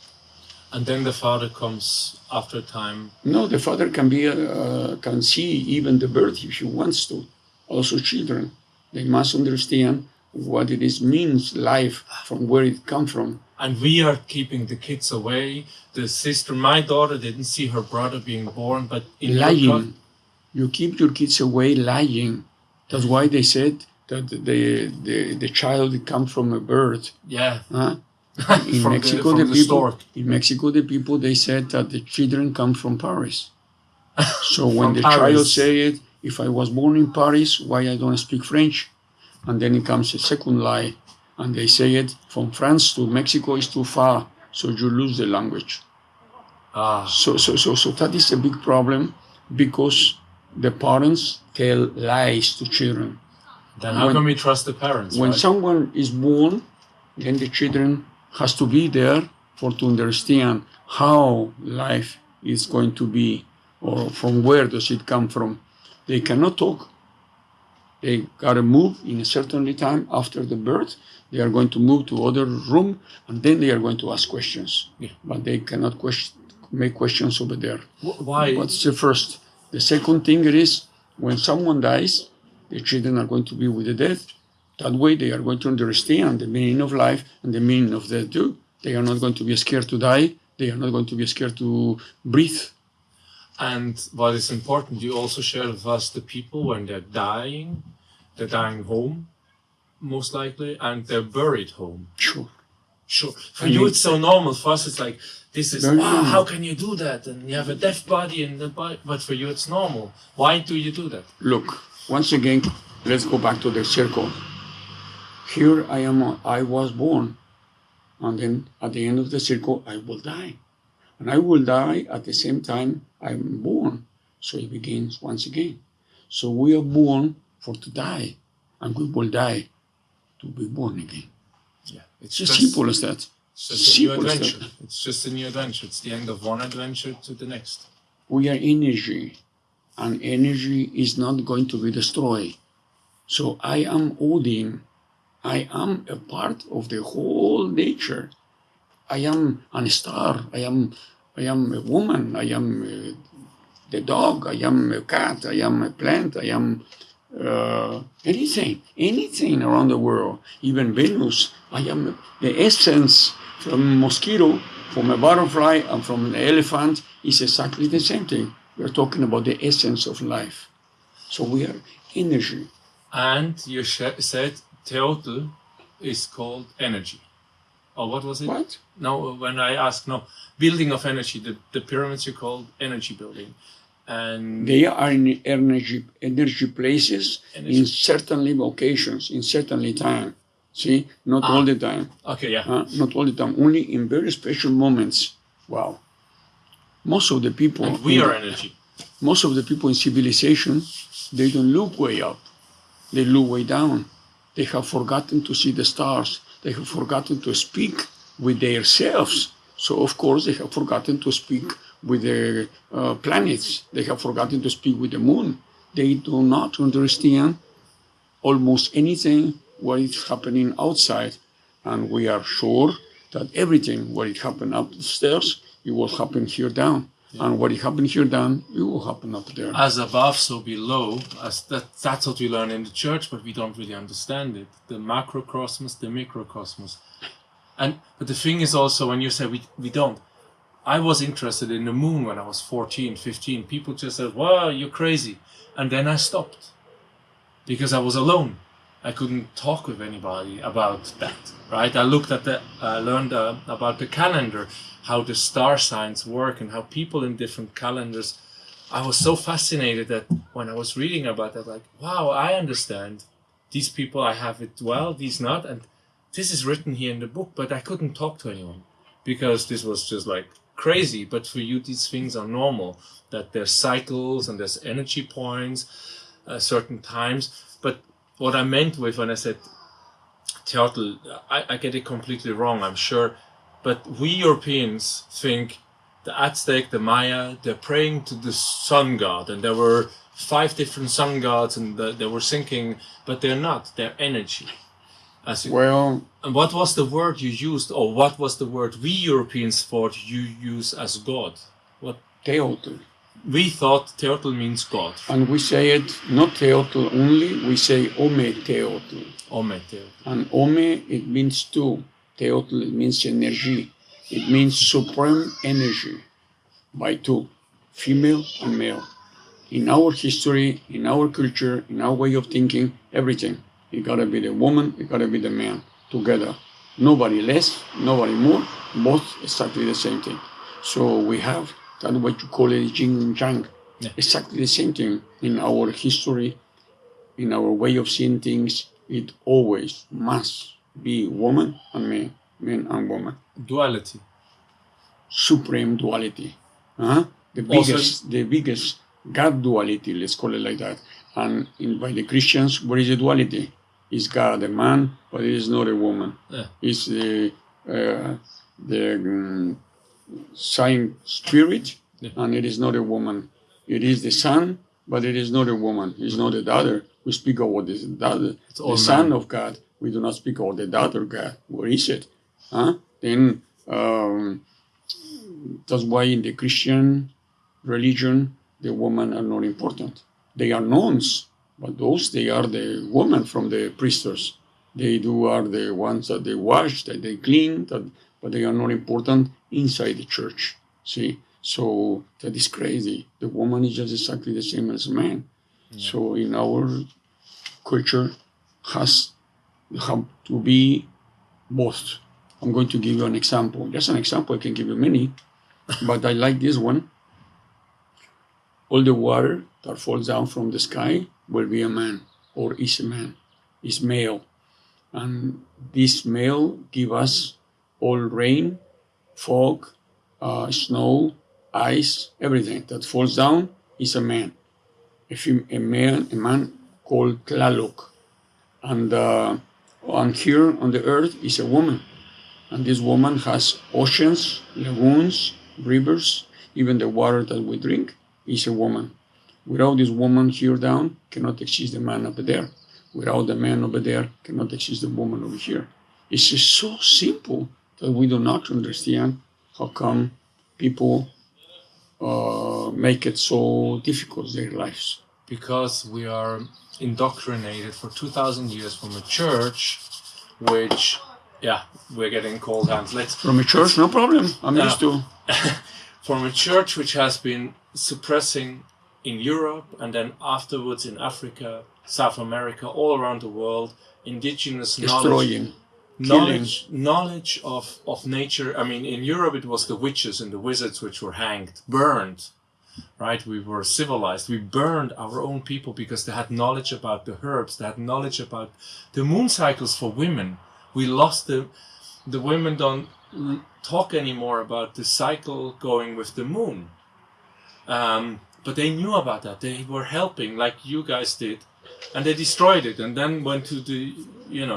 And then the father comes after time.
No, the father can see even the birth if he wants to. Also, children, they must understand what it is means life from where it comes from.
And we are keeping the kids away. The sister, my daughter, didn't see her brother being born, but in
Lying, you keep your kids away lying. That's why they said that the child comes from a bird.
Yeah.
Huh? In
From
Mexico,
the
the people.
stork.
In Mexico, the people they said that the children come from Paris. So when
From
the
Paris.
child say it, if I was born in Paris, why I don't speak French? And then it comes a second lie, and they say it from France to Mexico is too far, so you lose the language. So that is a big problem because the parents tell lies to children.
Then how can we trust the parents?
When
right?
someone is born, then the children has to be there to understand how life is going to be or from where does it come from. They cannot talk. They gotta move in a certain time after the birth. They are going to move to other room and then they are going to ask questions.
Yeah.
But they cannot make questions over there.
Why?
What's the first? The second thing it is when someone dies, the children are going to be with the dead. That way they are going to understand the meaning of life and the meaning of death too. They are not going to be scared to die. They are not going to be scared to breathe.
And what is important, you also share with us the people when they're dying home, most likely, and they're buried home.
Sure.
For you, it's so normal. For us, it's like, this is,
Normal.
how can you do that? And you have a deaf body, but for you, it's normal. Why do you do that?
Look, once again, let's go back to the circle. Here I was born, and then at the end of the circle, I will die. And I will die at the same time I'm born. So it begins once again. So we are born to die, and we will die to be born again.
Yeah,
It's just simple as that.
It's just a new adventure. It's just a new adventure. It's the end of one adventure to the next.
We are energy, and energy is not going to be destroyed. So I am Odin. I am a part of the whole nature. I am a star. I am a woman. I am the dog. I am a cat. I am a plant. I am anything around the world. Even Venus. I am the essence from a mosquito, from a butterfly, and from an elephant is exactly the same thing. We are talking about the essence of life. So we are energy.
And you said Teotl is called energy. Or what was it?
What?
No, when I asked, building of energy, the pyramids you called energy building. And
they are in energy places in certain locations, in certain time. See, not all the time.
Okay, yeah.
Not all the time, only in very special moments. Wow. Most of the people...
And we are energy.
Most of the people in civilization, they don't look way up. They look way down. They have forgotten to see the stars. They have forgotten to speak with themselves. So, of course, they have forgotten to speak with the planets. They have forgotten to speak with the moon. They do not understand almost anything what is happening outside. And we are sure that everything what it happened upstairs, it will happen here down. Yeah. And what it happened here down, it will happen up there.
As above, so below. That's what we learn in the church, but we don't really understand it. The macrocosmos, the microcosmos. But the thing is also, when you say we don't, I was interested in the moon when I was 14, 15. People just said, wow, you're crazy. And then I stopped because I was alone. I couldn't talk with anybody about that, right? I learned about the calendar, how the star signs work and how people in different calendars. I was so fascinated that when I was reading about that, like, wow, I understand. These people, I have it well, these not, and this is written here in the book, but I couldn't talk to anyone because this was just like crazy. But for you, these things are normal, that there's cycles and there's energy points, certain times. But what I meant with when I said Teotl, I get it completely wrong, I'm sure. But we Europeans think the Aztec, the Maya, they're praying to the sun god. And there were 5 different sun gods and they were thinking, but they're not, they're energy. And what was the word you used, or what was the word we Europeans thought you use as God? What?
Teotl.
We thought Teotl means God.
And we say it not Teotl only, we say Ome Teotl.
Ome Teotl.
And Ome, it means two. Teotl, it means energy. It means supreme energy by two, female and male. In our history, in our culture, in our way of thinking, everything. It gotta be the woman, it gotta be the man, together. Nobody less, nobody more, both exactly the same thing. So we have that what you call it yin and yang. Yeah. Exactly the same thing in our history, in our way of seeing things. It always must be woman and man, man and woman.
Duality.
Supreme duality. The biggest God duality, let's call it like that. And by the Christians, what is the duality? It's God, a man, but it is not a woman. Yeah. It's the sign spirit, yeah. And it is not a woman. It is the son, but it is not a woman. It's not a daughter. We speak about the daughter, the son of God. We do not speak about the daughter of God. Where is it? Then that's why in the Christian religion, the women are not important. They are nuns, but those, they are the women from the priesters. They are the ones that they wash, that they clean, but they are not important inside the church. See? So that is crazy. The woman is just exactly the same as a man. Yeah. So in our culture have to be both. I'm going to give you an example. Just an example, I can give you many, but I like this one. All the water that falls down from the sky will be a man, or is a man, is male. And this male give us all rain, fog, snow, ice, everything that falls down is a man. A man called Tlaloc. And here on the earth is a woman. And this woman has oceans, lagoons, rivers, even the water that we drink is a woman. Without this woman here down, cannot exist the man over there. Without the man over there, cannot exist the woman over here. It's just so simple that we do not understand how come people make it so difficult, their lives.
Because we are indoctrinated for 2,000 years from a church, which, we're getting cold hands.
From a church, no problem. I'm used to.
From a church which has been suppressing in Europe and then afterwards in Africa, South America, all around the world, indigenous
destroying,
knowledge of nature. I mean, in Europe it was the witches and the wizards which were hanged, burned, right? We were civilized. We burned our own people because they had knowledge about the herbs, they had knowledge about the moon cycles for women. We lost the women don't talk anymore about the cycle going with the moon. But they knew about that. They were helping like you guys did. And they destroyed it and then went to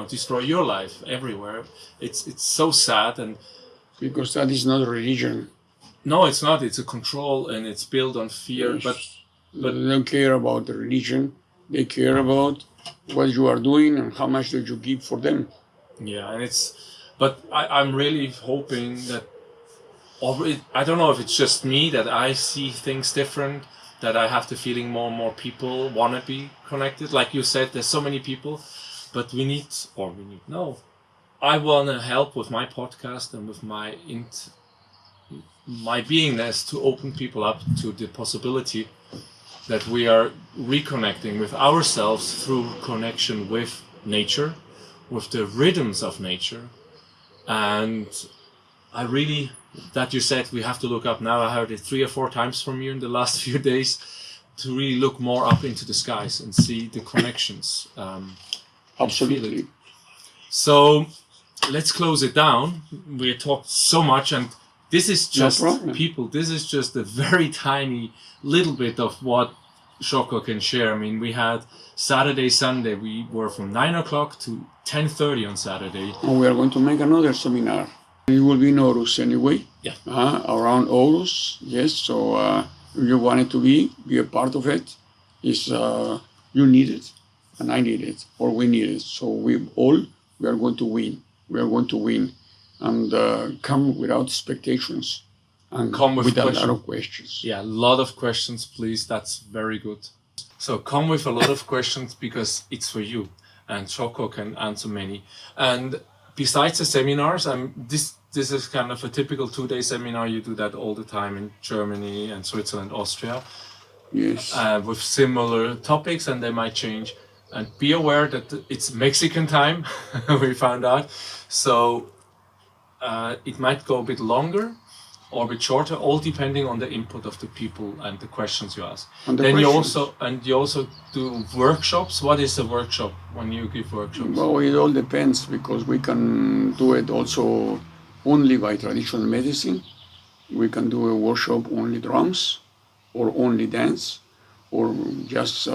destroy your life everywhere. It's so sad. And
because that is not a religion.
No, it's not. It's a control and it's built on fear.
Yes. But they don't care about the religion. They care about what you are doing and how much did you give for them.
Yeah, and but I'm really hoping that, I don't know if it's just me that I see things different, that I have the feeling more and more people want to be connected. Like you said, there's so many people, but I want to help with my podcast and with my beingness to open people up to the possibility that we are reconnecting with ourselves through connection with nature, with the rhythms of nature. And I really, that you said we have to look up now, I heard it 3 or 4 times from you in the last few days, to really look more up into the skies and see the connections.
Absolutely.
So let's close it down. We talked so much, and this is just people. This is just a very tiny little bit of what Xoko can share. I mean, we had Saturday, Sunday. We were from 9 o'clock to 10:30 on Saturday.
And we are going to make another seminar. It will be in Aarhus anyway.
Yeah.
Around Aarhus, yes. So if you wanted to be a part of it, you need it, and I need it, or we need it. So we are going to win. We are going to win, and come without expectations, and
come with
a lot of questions.
Yeah, a lot of questions, please. That's very good. So come with a lot of questions, because it's for you, and Xoko can answer many. And besides the seminars, this is kind of a typical 2-day seminar. You do that all the time in Germany and Switzerland, Austria.
Yes.
With similar topics, and they might change. And be aware that it's Mexican time, we found out. So it might go a bit longer or a bit shorter, all depending on the input of the people and the questions you ask. You also do workshops. What is a workshop when you give workshops?
Well, it all depends, because we can do it also only by traditional medicine. We can do a workshop only drums, or only dance, or just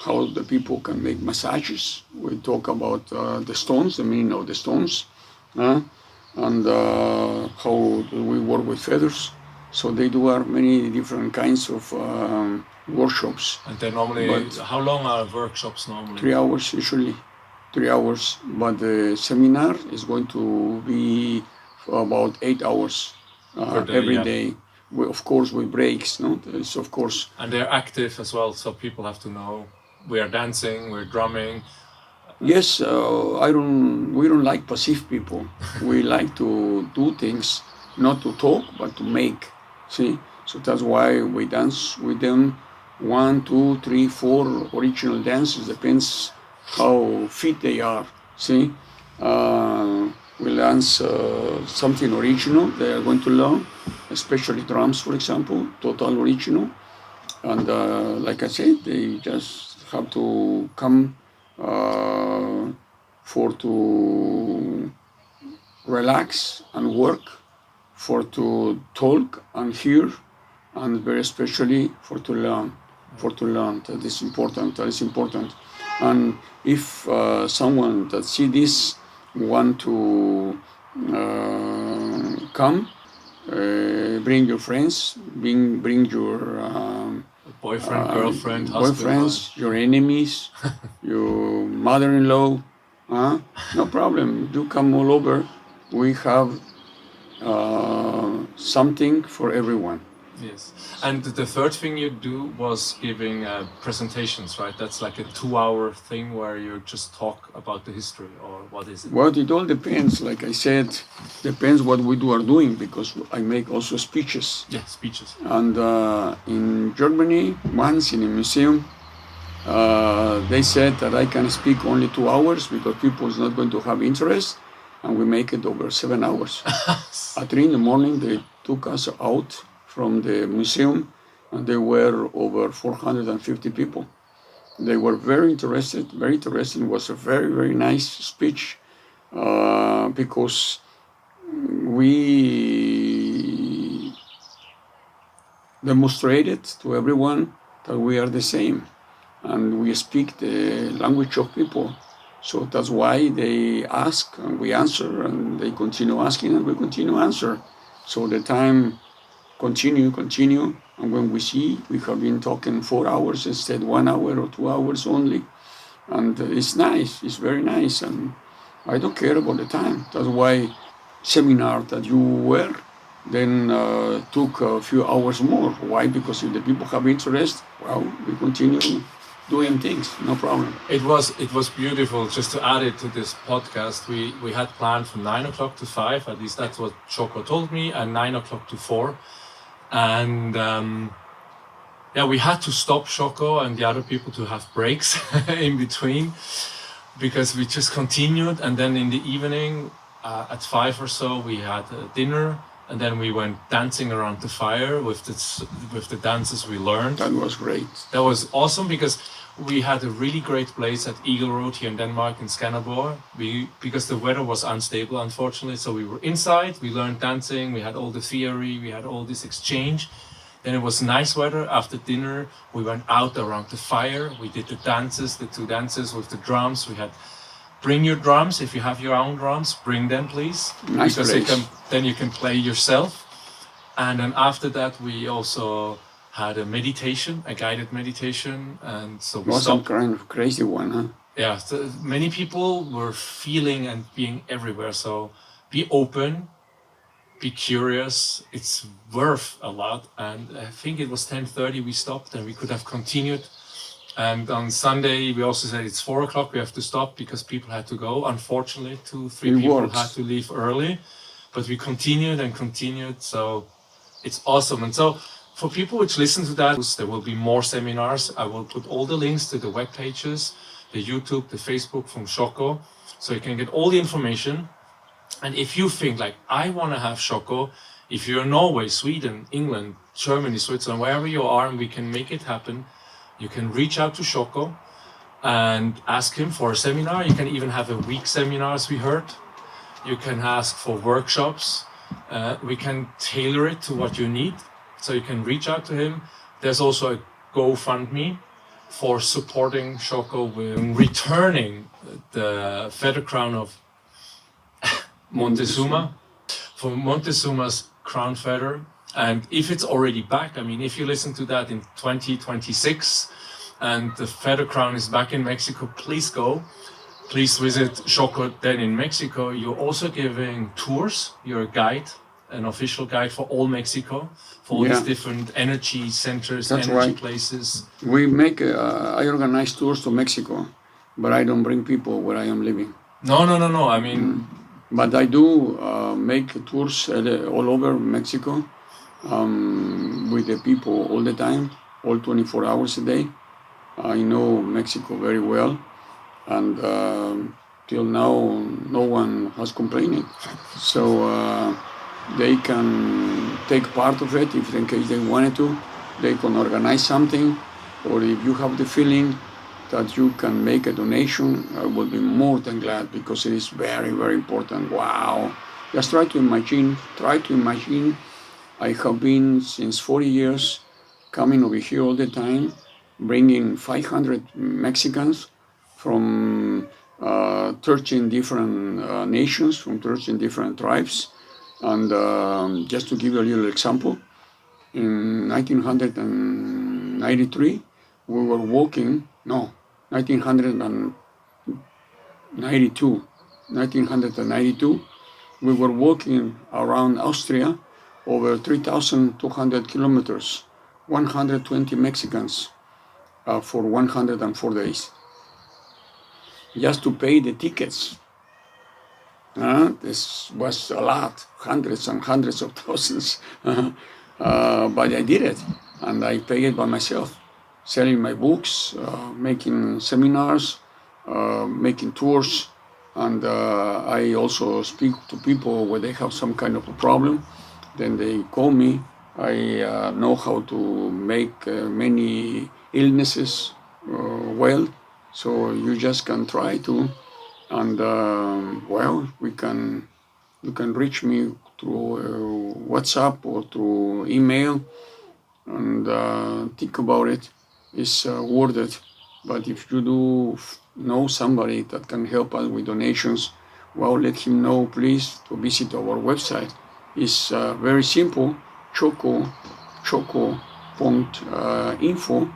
how the people can make massages. We talk about the stones, the meaning of the stones, and how we work with feathers. So they do many different kinds of workshops.
And they're normally, how long are workshops normally?
3 hours usually, 3 hours. But the seminar is going to be for about 8 hours every day. Of course, with breaks, no? It's of course.
And they're active as well, so people have to know. We are dancing, we're drumming.
Yes, we don't like passive people. We like to do things, not to talk, but to make. See, so that's why we dance with them. 1, 2, 3, 4 original dances. Depends how fit they are. See, we'll dance something original they are going to learn, especially drums, for example, total original. And like I said, they just have to come to relax and work, for to talk and hear, and very especially to learn. That is important. And if someone that see this want to come, bring your friends, bring your
boyfriend, girlfriend,
boyfriends, your enemies, your mother-in-law. No problem. You come all over. We have something for everyone.
Yes. And the third thing you do was giving presentations, right? That's like a 2-hour thing where you just talk about the history, or what is it?
Well, it all depends. Like I said, depends what we are doing, because I make also speeches.
Yeah, speeches.
And in Germany, once in a museum, they said that I can speak only 2 hours, because people is not going to have interest, and we make it over 7 hours. At 3 in the morning, they took us out from the museum, and there were over 450 people. They were very interested. It was a very, very nice speech, because we demonstrated to everyone that we are the same, and we speak the language of people. So that's why they ask, and we answer, and they continue asking, and we continue answer. So the time continue, and when we see, we have been talking 4 hours instead 1 hour or 2 hours only, and it's nice, it's very nice, and I don't care about the time. That's why seminar that you were, then took a few hours more. Why? Because if the people have interest, well, we continue doing things, no problem.
It was beautiful. Just to add it to this podcast, we had planned from 9 o'clock to 5, at least that's what Xoko told me, and 9 o'clock to 4. And we had to stop Xoko and the other people to have breaks in between. because we just continued, and then in the evening at 5 or so we had dinner, and then we went dancing around the fire with the dances we learned.
That was great.
That was awesome because we had a really great place at Eagle Road here in Denmark in Skanderborg. Because the weather was unstable, unfortunately, so we were inside. We learned dancing. We had all the theory. We had all this exchange. Then it was nice weather. After dinner, we went out around the fire. We did the dances, the 2 dances with the drums. We had bring your drums. If you have your own drums, bring them, please.
Nice
because
place.
then you can play yourself. And then after that, we also had a meditation, a guided meditation. And so we
was some
stopped.
kind of crazy one, huh?
Yeah, so many people were feeling and being everywhere. So be open, be curious. It's worth a lot. And I think it was 10:30 we stopped, and we could have continued. And on Sunday we also said it's 4 o'clock. We have to stop because people had to go. Unfortunately, 2-3
It
people
works.
had to leave early, but we continued and continued. So it's awesome. And so for people which listen to that, there will be more seminars. I will put all the links to the web pages, the YouTube, the Facebook from Xoko, so you can get all the information. And if you think like, I want to have Xoko, if you're in Norway, Sweden, England, Germany, Switzerland, wherever you are, and we can make it happen, you can reach out to Xoko and ask him for a seminar. You can even have a week seminar, as we heard. You can ask for workshops. We can tailor it to what you need. So you can reach out to him. There's also a GoFundMe for supporting Xoko with returning the feather crown of Montezuma, for Montezuma's crown feather. And if it's already back, I mean, if you listen to that in 2026 and the feather crown is back in Mexico, please go. Please visit Xoko then in Mexico. You're also giving tours. You're a guide, an official guide for all Mexico, for all these different energy centers,
That's
energy
right.
places.
We make, I organize tours to Mexico, but I don't bring people where I am living.
No. I mean,
But I do make tours all over Mexico with the people all the time, all 24 hours a day. I know Mexico very well, and till now no one has complained. So they can take part of it if in case they wanted to. They can organize something, or if you have the feeling that you can make a donation, I will be more than glad, because it is very, very important. Wow. Just try to imagine, I have been since 40 years coming over here all the time, bringing 500 Mexicans from 13 different nations, from 13 different tribes. And just to give you a little example, in 1993, we were walking, 1992, we were walking around Austria over 3,200 kilometers, 120 Mexicans for 104 days, just to pay the tickets. This was a lot, hundreds and hundreds of thousands, but I did it, and I paid it by myself, selling my books, making seminars, making tours, and I also speak to people when they have some kind of a problem. Then they call me. I know how to make many illnesses well, so you just can try to. And you can reach me through WhatsApp or through email, and think about it. It's worth it. But if you do know somebody that can help us with donations, well, let him know, please, to visit our website. It's very simple, Xoko.info, Xoko.info,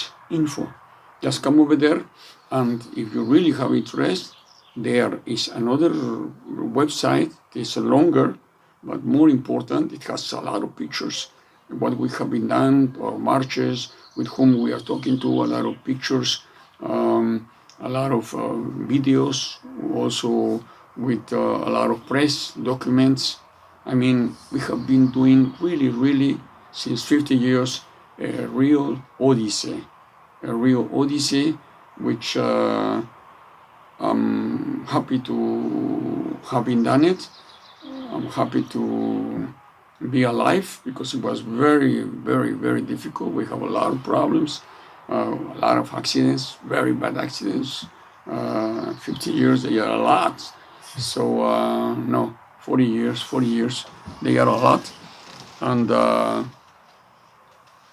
Xoko.info. Just come over there, and if you really have interest, there is another website. It's longer, but more important, it has a lot of pictures. What we have been done, our marches, with whom we are talking to, a lot of pictures, a lot of videos, also with a lot of press documents. I mean, we have been doing really, since 50 years, a real odyssey, which I'm happy to have been done it. I'm happy to be alive because it was very difficult. We have a lot of problems, a lot of accidents, very bad accidents. 50 years, they are a lot. So no, 40 years, they are a lot. And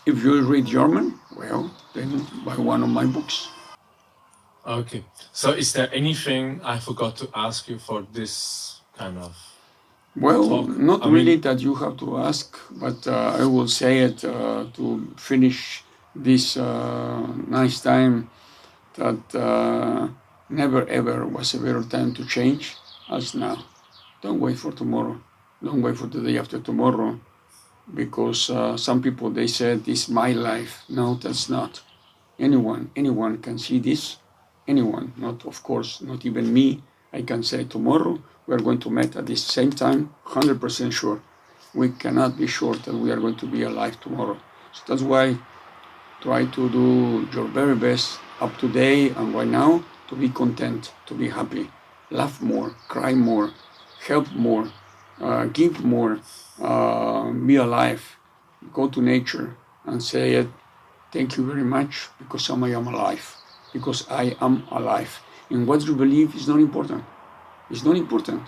if you read German, well, then buy one of my books.
Okay. So is there anything I forgot to ask you for this kind of
Well,
talk?
not
I
really
mean,
that you have to ask, but I will say it to finish this nice time that never ever was a better time to change as now. Don't wait for tomorrow. Don't wait for the day after tomorrow, because some people they said this is my life. No, that's not. Anyone can see this. Anyone, not of course, not even me. I can say tomorrow we are going to meet at the same time, 100% sure. We cannot be sure that we are going to be alive tomorrow. So that's why try to do your very best up to date and right now to be content, to be happy, laugh more, cry more, help more, give more, be alive, go to nature and say it. Thank you very much because I am alive, because I am alive. And what you believe is not important. It's not important.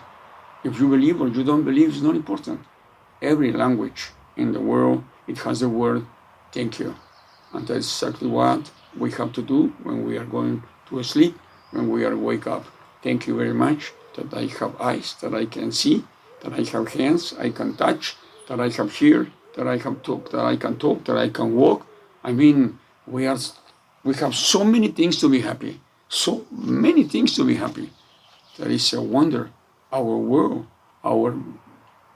If you believe or you don't believe, it's not important. Every language in the world, it has the word thank you. And that's exactly what we have to do when we are going to sleep, when we are wake up. Thank you very much that I have eyes, that I can see, that I have hands, I can touch, that I have hear, that I can talk, that I can walk. I mean, we have so many things to be happy. So many things to be happy. That is a wonder. Our world, our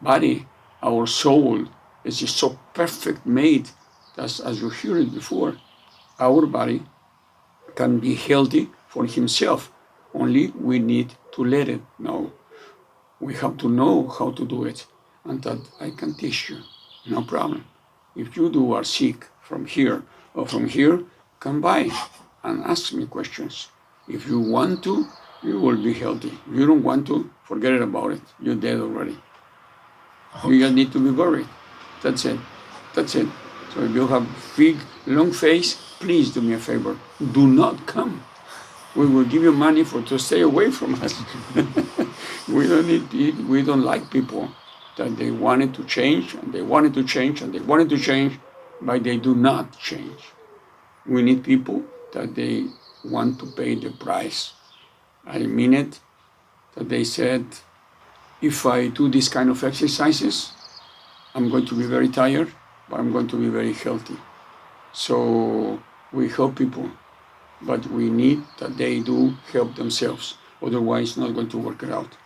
body, our soul is just so perfect made. As you heard it before, our body can be healthy for himself. Only we need to let it know. We have to know how to do it, and that I can teach you. No problem. If you are sick from here or from here, come by and ask me questions. If you want to, you will be healthy. If you don't want to, forget about it. You're dead already. You just need to be buried. That's it. That's it. So if you have big, long face, please do me a favor. Do not come. We will give you money to stay away from us. We don't like people that they wanted to change and they wanted to change and they wanted to change, but they do not change. We need people that they want to pay the price. I mean it, that they said, if I do this kind of exercises, I'm going to be very tired, but I'm going to be very healthy. So we help people, but we need that they do help themselves. Otherwise, it's not going to work it out.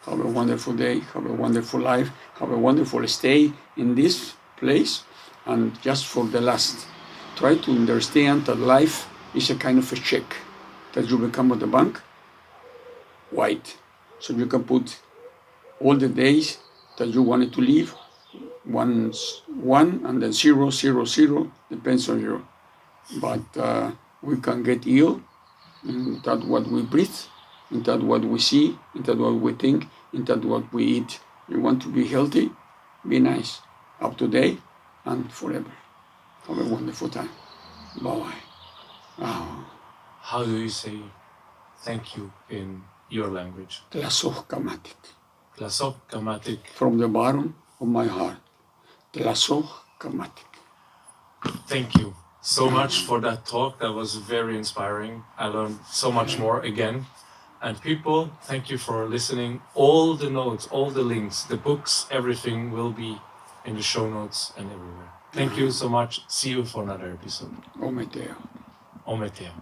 Have a wonderful day, have a wonderful life, have a wonderful stay in this place. And just for the last, try to understand that life is a kind of a check that you become at the bank, white. So you can put all the days that you wanted to live, one and then 0, 0, 0, depends on you. But we can get ill in that what we breathe, in that what we see, in that what we think, in that what we eat. You want to be healthy, be nice, up to date, and forever. Have a wonderful time. Bye-bye. Oh.
How do you say thank you in your language?
Xokonoschtletl.
Xokonoschtletl.
From the bottom of my heart. Xokonoschtletl.
Thank you so much for that talk. That was very inspiring. I learned so much more again. And people, thank you for listening. All the notes, all the links, the books, everything will be in the show notes and everywhere. Thank you so much. See you for another episode.
Ometeo.
Ometeo.